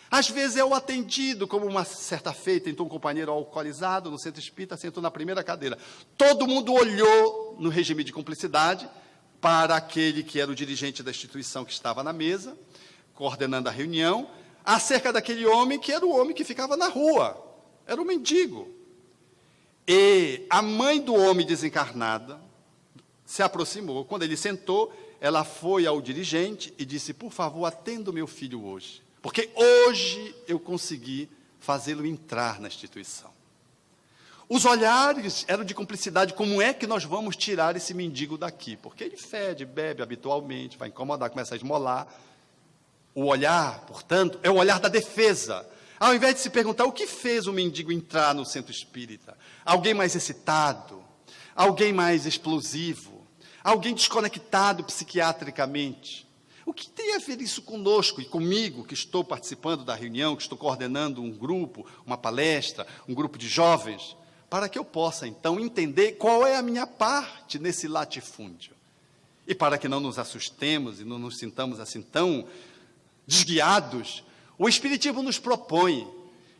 [SPEAKER 1] Às vezes é o atendido, como uma certa feita, entrou um companheiro alcoolizado no centro espírita, sentou na primeira cadeira. Todo mundo olhou no regime de cumplicidade para aquele que era o dirigente da instituição que estava na mesa, coordenando a reunião, acerca daquele homem que era o homem que ficava na rua, era um mendigo. E a mãe do homem desencarnada se aproximou. Quando ele sentou, ela foi ao dirigente e disse: por favor, atenda o meu filho hoje, porque hoje eu consegui fazê-lo entrar na instituição. Os olhares eram de cumplicidade. Como é que nós vamos tirar esse mendigo daqui? Porque ele fede, bebe habitualmente, vai incomodar, começa a esmolar. O olhar, portanto, é o olhar da defesa. Ao invés de se perguntar o que fez o mendigo entrar no centro espírita, alguém mais excitado, alguém mais explosivo, alguém desconectado psiquiatricamente. O que tem a ver isso conosco e comigo, que estou participando da reunião, que estou coordenando um grupo, uma palestra, um grupo de jovens, para que eu possa, então, entender qual é a minha parte nesse latifúndio. E para que não nos assustemos e não nos sintamos assim tão desguiados, o Espiritismo nos propõe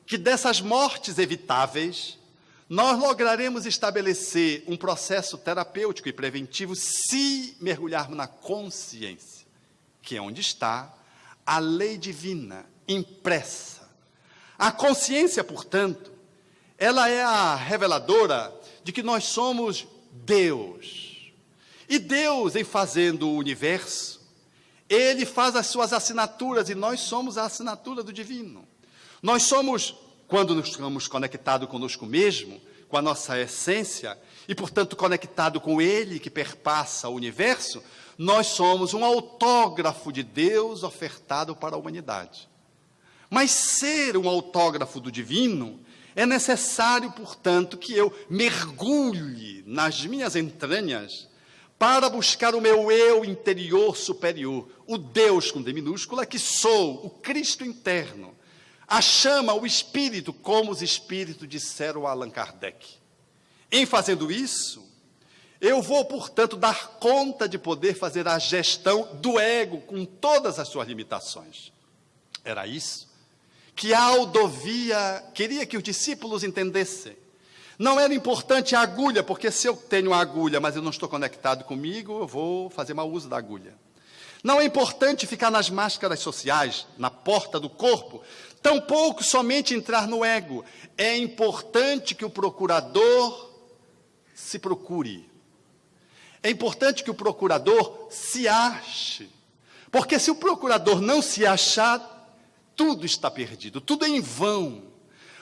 [SPEAKER 1] que dessas mortes evitáveis, nós lograremos estabelecer um processo terapêutico e preventivo se mergulharmos na consciência, que é onde está a lei divina impressa. A consciência, portanto, ela é a reveladora de que nós somos Deus. E Deus, em fazendo o universo, Ele faz as suas assinaturas e nós somos a assinatura do divino. Nós somos, quando nos estamos conectados conosco mesmo, com a nossa essência, e portanto conectado com Ele que perpassa o universo, nós somos um autógrafo de Deus ofertado para a humanidade. Mas ser um autógrafo do divino, é necessário, portanto, que eu mergulhe nas minhas entranhas para buscar o meu eu interior superior, o Deus com D minúscula, que sou, o Cristo interno, a chama, o Espírito, como os Espíritos disseram a Allan Kardec. Em fazendo isso, eu vou, portanto, dar conta de poder fazer a gestão do ego com todas as suas limitações. Era isso que a Aldovia queria que os discípulos entendessem. Não era importante a agulha, porque se eu tenho a agulha, mas eu não estou conectado comigo, eu vou fazer mau uso da agulha. Não é importante ficar nas máscaras sociais, na porta do corpo, tampouco somente entrar no ego. É importante que o procurador se procure. É importante que o procurador se ache. Porque se o procurador não se achar, tudo está perdido, tudo é em vão.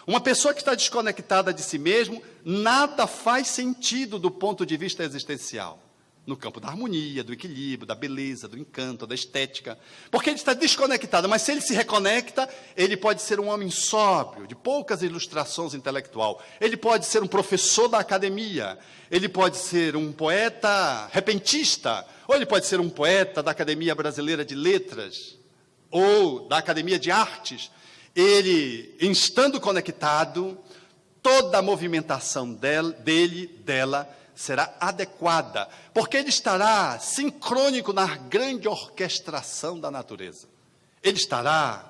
[SPEAKER 1] Uma pessoa que está desconectada de si mesmo, nada faz sentido do ponto de vista existencial. No campo da harmonia, do equilíbrio, da beleza, do encanto, da estética. Porque ele está desconectado, mas se ele se reconecta, ele pode ser um homem sóbrio, de poucas ilustrações intelectual. Ele pode ser um professor da academia. Ele pode ser um poeta repentista. Ou ele pode ser um poeta da Academia Brasileira de Letras. Ou da Academia de Artes. Ele, estando conectado, toda a movimentação dela, será adequada, porque ele estará sincrônico na grande orquestração da natureza. Ele estará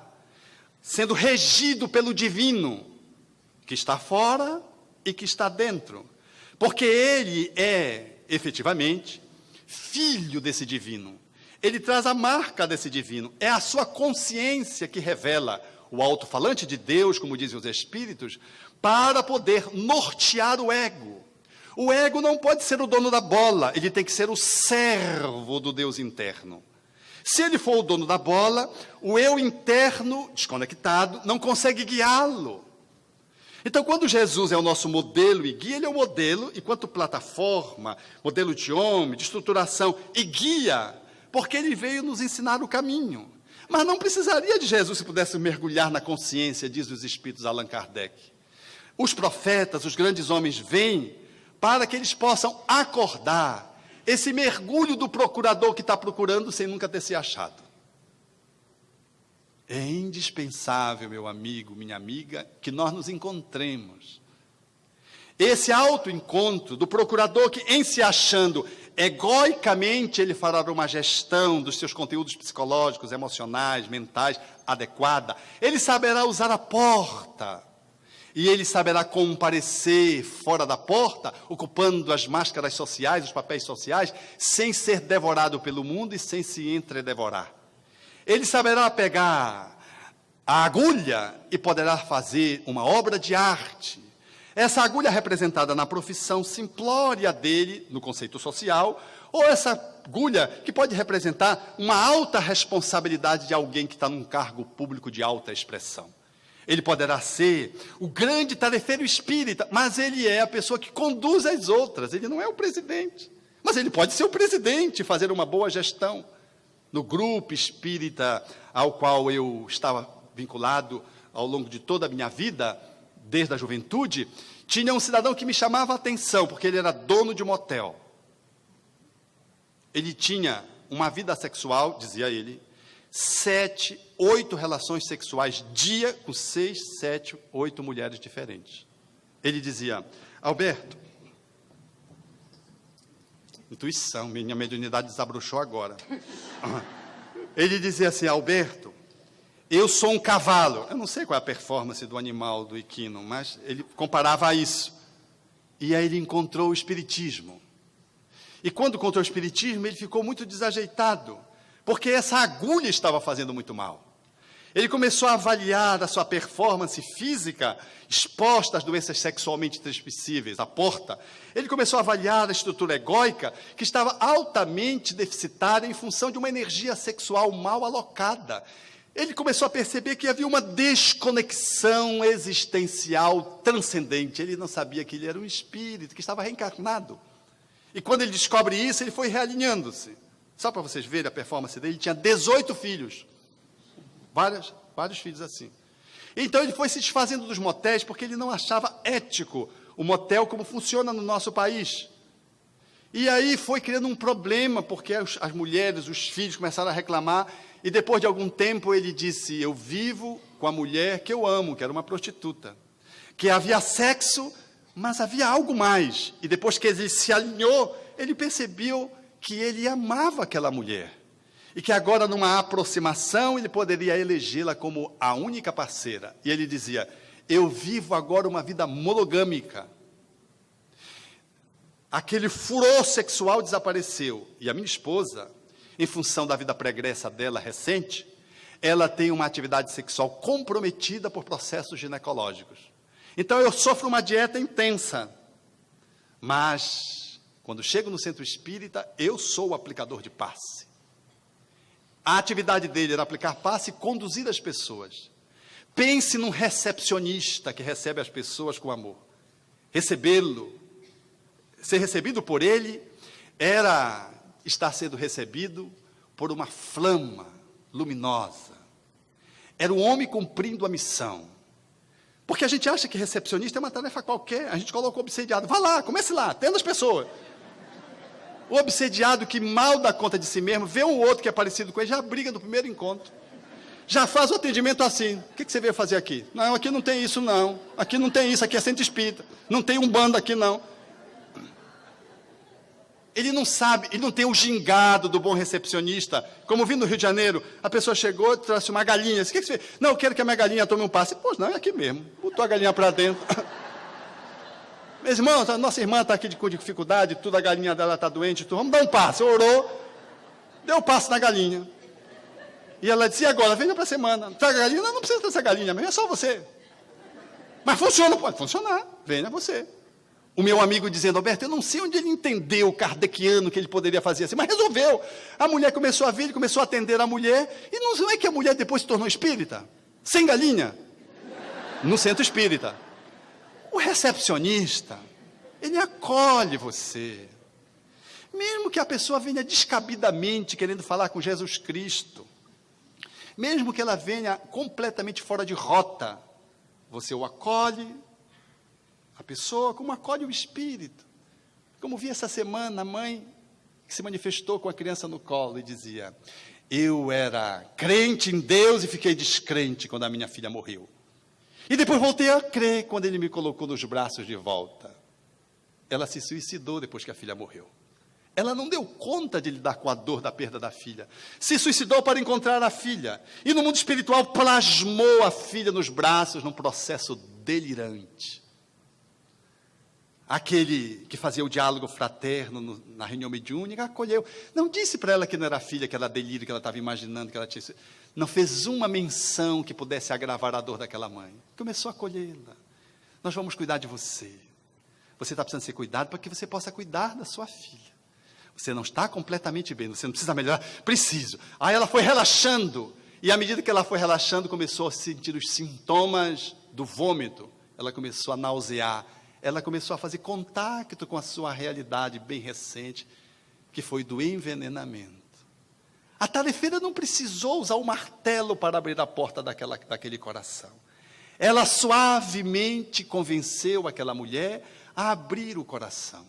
[SPEAKER 1] sendo regido pelo divino, que está fora e que está dentro, porque ele é, efetivamente, filho desse divino. Ele traz a marca desse divino, é a sua consciência que revela o alto-falante de Deus, como dizem os Espíritos, para poder nortear o ego. O ego não pode ser o dono da bola, ele tem que ser o servo do Deus interno. Se ele for o dono da bola, o eu interno, desconectado, não consegue guiá-lo. Então, quando Jesus é o nosso modelo e guia, ele é o modelo, enquanto plataforma, modelo de homem, de estruturação e guia, porque ele veio nos ensinar o caminho. Mas não precisaria de Jesus se pudesse mergulhar na consciência, diz os Espíritos Allan Kardec. Os profetas, os grandes homens vêm para que eles possam acordar esse mergulho do procurador que está procurando sem nunca ter se achado. É indispensável, meu amigo, minha amiga, que nós nos encontremos. Esse autoencontro do procurador que, em se achando egoicamente, ele fará uma gestão dos seus conteúdos psicológicos, emocionais, mentais, adequada. Ele saberá usar a porta. E ele saberá comparecer fora da porta, ocupando as máscaras sociais, os papéis sociais, sem ser devorado pelo mundo e sem se entredevorar. Ele saberá pegar a agulha e poderá fazer uma obra de arte. Essa agulha representada na profissão simplória dele, no conceito social, ou essa agulha que pode representar uma alta responsabilidade de alguém que está num cargo público de alta expressão. Ele poderá ser o grande tarefeiro espírita, mas ele é a pessoa que conduz as outras, ele não é o presidente. Mas ele pode ser o presidente, fazer uma boa gestão. No grupo espírita ao qual eu estava vinculado ao longo de toda a minha vida, desde a juventude, tinha um cidadão que me chamava a atenção, porque ele era dono de um motel. Ele tinha uma vida sexual, dizia ele, 7, 8 relações sexuais dia com 6, 7, 8 mulheres diferentes. Ele dizia: Alberto, intuição, minha mediunidade desabrochou agora. Ele dizia assim: Alberto, eu sou um cavalo. Eu não sei qual é a performance do animal, do equino, mas ele comparava a isso. E aí ele encontrou o espiritismo. E quando encontrou o espiritismo, ele ficou muito desajeitado, porque essa agulha estava fazendo muito mal. Ele começou a avaliar a sua performance física, exposta às doenças sexualmente transmissíveis, a porta. Ele começou a avaliar a estrutura egóica, que estava altamente deficitária em função de uma energia sexual mal alocada. Ele começou a perceber que havia uma desconexão existencial transcendente. Ele não sabia que ele era um espírito, que estava reencarnado. E quando ele descobre isso, ele foi realinhando-se. Só para vocês verem a performance dele, ele tinha 18 filhos. Vários filhos assim. Então ele foi se desfazendo dos motéis, porque ele não achava ético o motel como funciona no nosso país. E aí foi criando um problema, porque as mulheres, os filhos começaram a reclamar, e depois de algum tempo ele disse: eu vivo com a mulher que eu amo, que era uma prostituta, que havia sexo, mas havia algo mais. E depois que ele se alinhou, ele percebeu que ele amava aquela mulher. E que agora, numa aproximação, ele poderia elegê-la como a única parceira. E ele dizia: eu vivo agora uma vida monogâmica. Aquele furor sexual desapareceu. E a minha esposa, em função da vida pregressa dela recente, ela tem uma atividade sexual comprometida por processos ginecológicos. Então eu sofro uma dieta intensa. Mas, quando chego no centro espírita, eu sou o aplicador de passe. A atividade dele era aplicar passe e conduzir as pessoas. Pense num recepcionista que recebe as pessoas com amor. Recebê-lo, ser recebido por ele, era estar sendo recebido por uma flama luminosa. Era um homem cumprindo a missão. Porque a gente acha que recepcionista é uma tarefa qualquer. A gente coloca o obsediado. Vá lá, comece lá, atenda as pessoas. O obsediado que mal dá conta de si mesmo, vê um outro que é parecido com ele, já briga no primeiro encontro. Já faz o atendimento assim: o que você veio fazer aqui? Não, aqui não tem isso não. Aqui não tem isso, aqui é centro espírita. Não tem umbanda aqui não. Ele não sabe, ele não tem o gingado do bom recepcionista. Como vi no Rio de Janeiro, a pessoa chegou e trouxe uma galinha. O que você fez? Não, eu quero que a minha galinha tome um passe. Pois não, é aqui mesmo. Botou a galinha para dentro. Meus irmãos, a nossa irmã está aqui com dificuldade, tudo, a galinha dela está doente, tudo, vamos dar um passe. Orou, deu um passe na galinha. E ela disse: e agora? Venha para a semana. Traga a galinha? Não precisa dessa galinha, mas é só você. Mas funciona, pode funcionar, venha você. O meu amigo dizendo: Alberto, eu não sei onde ele entendeu o kardeciano que ele poderia fazer assim, mas resolveu. A mulher começou a vir, ele começou a atender a mulher, e não é que a mulher depois se tornou espírita? Sem galinha? No centro espírita. O recepcionista, ele acolhe você. Mesmo que a pessoa venha descabidamente querendo falar com Jesus Cristo, mesmo que ela venha completamente fora de rota, você o acolhe, a pessoa, como acolhe o espírito. Como vi essa semana a mãe que se manifestou com a criança no colo e dizia: Eu era crente em Deus e fiquei descrente quando a minha filha morreu. E depois voltei a crer quando ele me colocou nos braços de volta. Ela se suicidou depois que a filha morreu. Ela não deu conta de lidar com a dor da perda da filha. Se suicidou para encontrar a filha. E no mundo espiritual plasmou a filha nos braços num processo delirante. Aquele que fazia o diálogo fraterno na reunião mediúnica, acolheu. Não disse para ela que não era filha, que era delírio, que ela estava imaginando, que ela tinha... Não fez uma menção que pudesse agravar a dor daquela mãe. Começou a acolhê-la. Nós vamos cuidar de você. Você está precisando ser cuidado para que você possa cuidar da sua filha. Você não está completamente bem, você não precisa melhorar. Preciso. Aí ela foi relaxando. E à medida que ela foi relaxando, começou a sentir os sintomas do vômito. Ela começou a nausear. Ela começou a fazer contato com a sua realidade bem recente, que foi do envenenamento. A tarefeira não precisou usar o martelo para abrir a porta daquele coração. Ela suavemente convenceu aquela mulher a abrir o coração.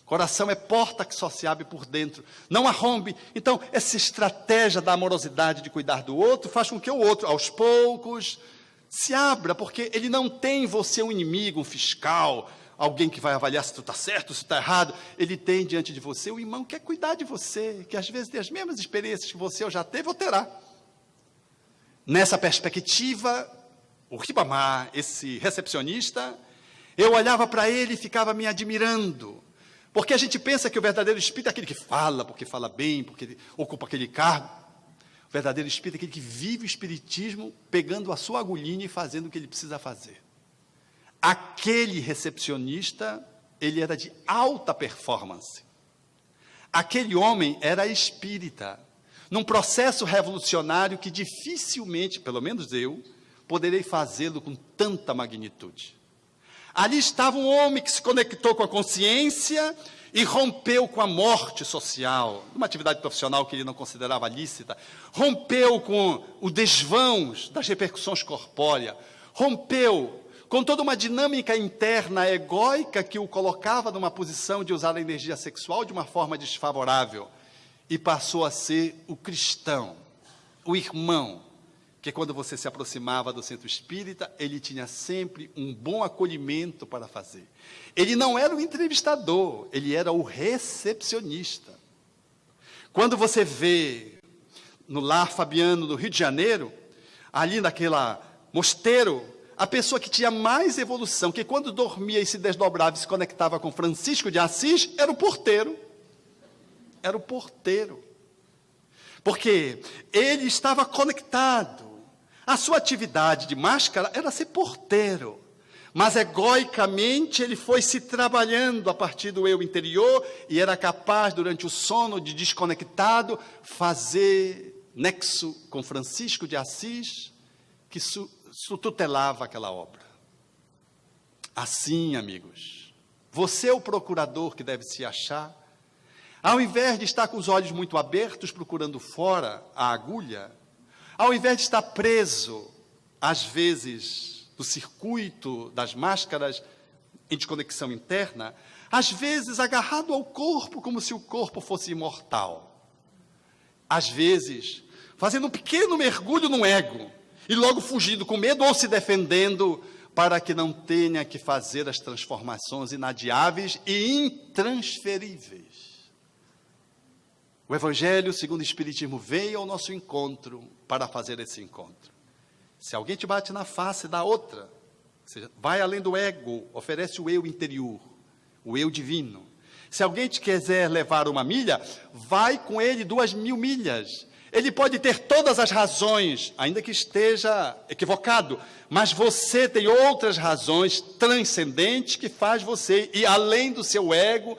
[SPEAKER 1] Coração é porta que só se abre por dentro, não arrombe. Então, essa estratégia da amorosidade de cuidar do outro faz com que o outro, aos poucos, se abra, porque ele não tem em você um inimigo, um fiscal, alguém que vai avaliar se tu está certo, se está errado. Ele tem diante de você o irmão que quer cuidar de você, que às vezes tem as mesmas experiências que você ou já teve ou terá. Nessa perspectiva, o Ribamar, esse recepcionista, eu olhava para ele e ficava me admirando, porque a gente pensa que o verdadeiro espírito é aquele que fala, porque fala bem, porque ele ocupa aquele cargo. O verdadeiro espírito é aquele que vive o espiritismo, pegando a sua agulhinha e fazendo o que ele precisa fazer. Aquele recepcionista, ele era de alta performance. Aquele homem era espírita, num processo revolucionário que dificilmente, pelo menos eu, poderei fazê-lo com tanta magnitude. Ali estava um homem que se conectou com a consciência e rompeu com a morte social, uma atividade profissional que ele não considerava lícita, rompeu com os desvãos das repercussões corpóreas, rompeu com toda uma dinâmica interna egóica que o colocava numa posição de usar a energia sexual de uma forma desfavorável, e passou a ser o cristão, o irmão, que quando você se aproximava do centro espírita, ele tinha sempre um bom acolhimento para fazer. Ele não era o entrevistador, ele era o recepcionista. Quando você vê no Lar Fabiano, no Rio de Janeiro, ali naquela mosteiro, a pessoa que tinha mais evolução, que quando dormia e se desdobrava e se conectava com Francisco de Assis, era o porteiro. Era o porteiro. Porque ele estava conectado. A sua atividade de máscara era ser porteiro, mas egoicamente ele foi se trabalhando a partir do eu interior e era capaz, durante o sono de desconectado, fazer nexo com Francisco de Assis, que tutelava aquela obra. Assim, amigos, você é o procurador que deve se achar. Ao invés de estar com os olhos muito abertos, procurando fora a agulha, ao invés de estar preso, às vezes, no circuito das máscaras em desconexão interna, às vezes agarrado ao corpo como se o corpo fosse imortal. Às vezes, fazendo um pequeno mergulho no ego e logo fugindo com medo ou se defendendo para que não tenha que fazer as transformações inadiáveis e intransferíveis. O Evangelho, segundo o Espiritismo, veio ao nosso encontro para fazer esse encontro. Se alguém te bate na face, dá outra. Ou seja, vai além do ego, oferece o eu interior, o eu divino. Se alguém te quiser levar 1 milha, vai com ele 2.000 milhas. Ele pode ter todas as razões, ainda que esteja equivocado, mas você tem outras razões transcendentes que faz você ir além do seu ego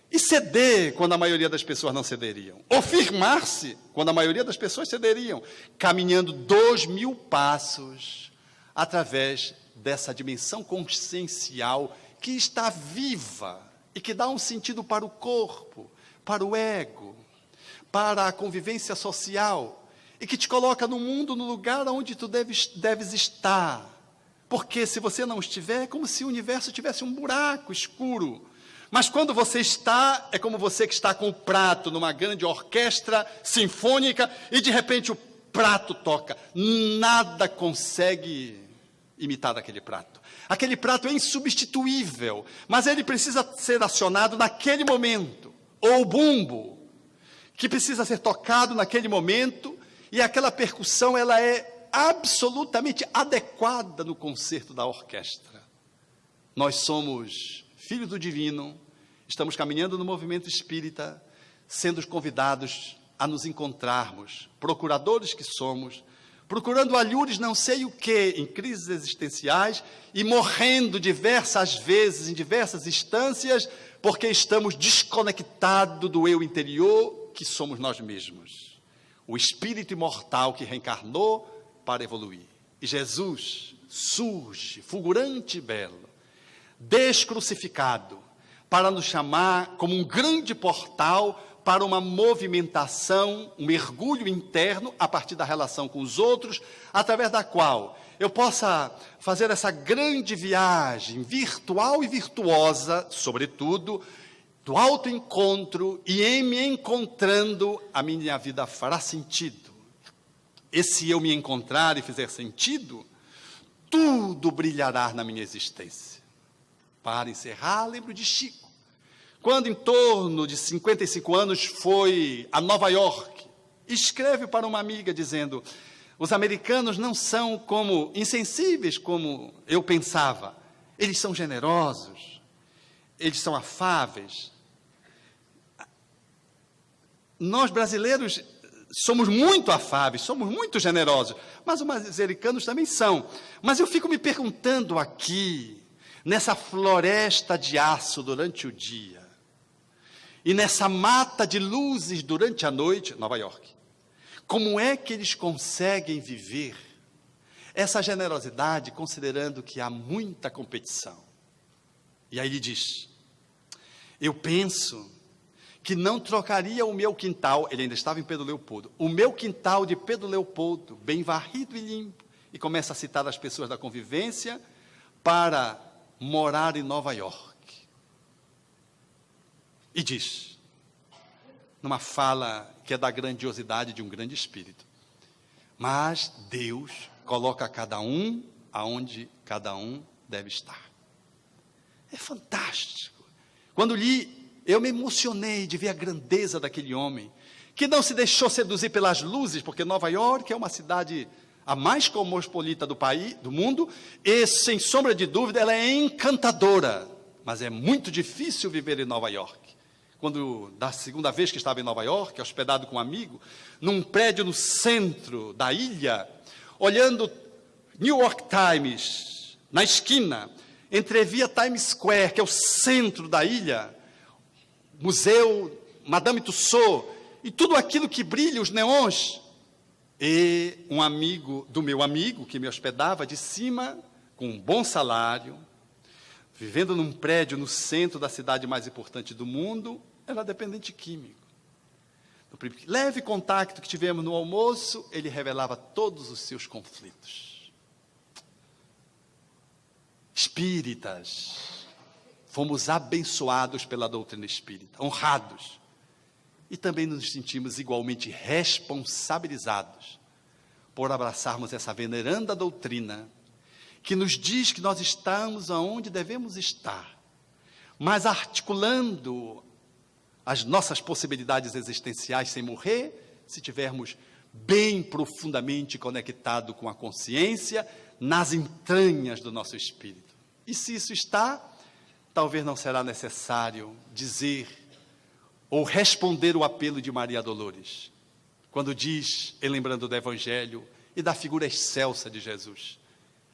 [SPEAKER 1] e ceder quando a maioria das pessoas não cederiam. Ou firmar-se quando a maioria das pessoas cederiam, caminhando 2.000 passos através dessa dimensão consciencial que está viva e que dá um sentido para o corpo, para o ego, para a convivência social e que te coloca no mundo, no lugar onde tu deves estar. Porque se você não estiver, é como se o universo tivesse um buraco escuro, Mas quando você está, é como você que está com o prato numa grande orquestra sinfônica e de repente o prato toca. Nada consegue imitar daquele prato. Aquele prato é insubstituível, mas ele precisa ser acionado naquele momento. Ou o bumbo, que precisa ser tocado naquele momento, e aquela percussão ela é absolutamente adequada no concerto da orquestra. Nós somos filhos do divino, estamos caminhando no movimento espírita, sendo convidados a nos encontrarmos, procuradores que somos, procurando alhures não sei o que, em crises existenciais, e morrendo diversas vezes, em diversas instâncias, porque estamos desconectados do eu interior, que somos nós mesmos. O espírito imortal que reencarnou para evoluir. E Jesus surge, fulgurante e belo, descrucificado, para nos chamar como um grande portal para uma movimentação, um mergulho interno a partir da relação com os outros, através da qual eu possa fazer essa grande viagem virtual e virtuosa, sobretudo, do autoencontro, e em me encontrando, a minha vida fará sentido. E se eu me encontrar e fizer sentido, tudo brilhará na minha existência. Para encerrar, lembro de Chico, quando em torno de 55 anos foi a Nova York, escreve para uma amiga dizendo: os americanos não são como insensíveis como eu pensava, eles são generosos, eles são afáveis. Nós brasileiros somos muito afáveis, somos muito generosos, mas os americanos também são. Mas eu fico me perguntando aqui, nessa floresta de aço durante o dia, e nessa mata de luzes durante a noite, Nova York, como é que eles conseguem viver essa generosidade, considerando que há muita competição? E aí ele diz: eu penso que não trocaria o meu quintal, ele ainda estava em Pedro Leopoldo, o meu quintal de Pedro Leopoldo, bem varrido e limpo, e começa a citar as pessoas da convivência, para morar em Nova York. E diz, numa fala que é da grandiosidade de um grande espírito: mas Deus coloca cada um aonde cada um deve estar. É fantástico. Quando li, eu me emocionei de ver a grandeza daquele homem, que não se deixou seduzir pelas luzes, porque Nova York é uma cidade a mais cosmopolita do país, do mundo, e sem sombra de dúvida ela é encantadora, mas é muito difícil viver em Nova York. Quando, da segunda vez que estava em Nova York, hospedado com um amigo, num prédio no centro da ilha, olhando New York Times, na esquina, entrevia Times Square, que é o centro da ilha, Museu Madame Tussauds, e tudo aquilo que brilha, os neons. E um amigo do meu amigo, que me hospedava de cima, com um bom salário, vivendo num prédio no centro da cidade mais importante do mundo, era dependente químico. No leve contato que tivemos no almoço, ele revelava todos os seus conflitos. Espíritas, fomos abençoados pela doutrina espírita, honrados. E também nos sentimos igualmente responsabilizados por abraçarmos essa veneranda doutrina, que nos diz que nós estamos aonde devemos estar, mas articulando as nossas possibilidades existenciais sem morrer, se tivermos bem profundamente conectado com a consciência, nas entranhas do nosso espírito. E se isso está, talvez não será necessário dizer ou responder o apelo de Maria Dolores, quando diz, lembrando do Evangelho e da figura excelsa de Jesus,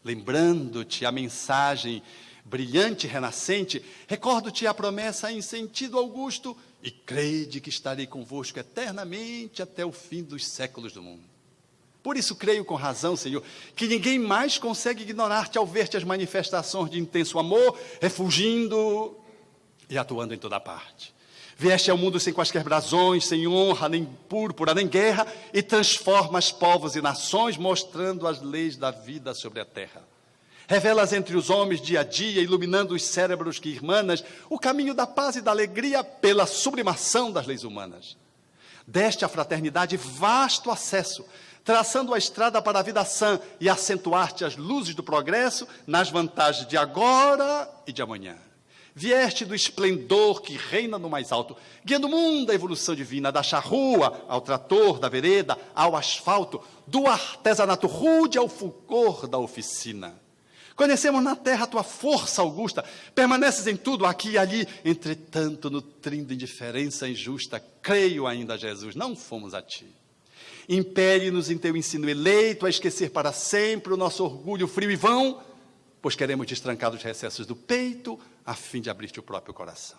[SPEAKER 1] lembrando-te a mensagem brilhante e renascente, recordo-te a promessa em sentido augusto, e crede que estarei convosco eternamente até o fim dos séculos do mundo. Por isso creio com razão, Senhor, que ninguém mais consegue ignorar-te ao ver-te as manifestações de intenso amor, refugindo e atuando em toda parte. Vieste ao mundo sem quaisquer brasões, sem honra, nem púrpura, nem guerra, e transformas povos e nações, mostrando as leis da vida sobre a terra. Revelas entre os homens dia a dia, iluminando os cérebros que irmanas, o caminho da paz e da alegria pela sublimação das leis humanas. Deste à fraternidade vasto acesso, traçando a estrada para a vida sã e acentuar-te as luzes do progresso nas vantagens de agora e de amanhã. Vieste do esplendor que reina no mais alto, guiando o mundo à evolução divina, da charrua ao trator, da vereda ao asfalto, do artesanato rude ao fulgor da oficina. Conhecemos na terra a tua força augusta, permaneces em tudo, aqui e ali, entretanto, nutrindo indiferença injusta, creio ainda, Jesus, não fomos a ti. Impele-nos em teu ensino eleito a esquecer para sempre o nosso orgulho frio e vão, pois queremos destrancar os recessos do peito, a fim de abrir-te o próprio coração.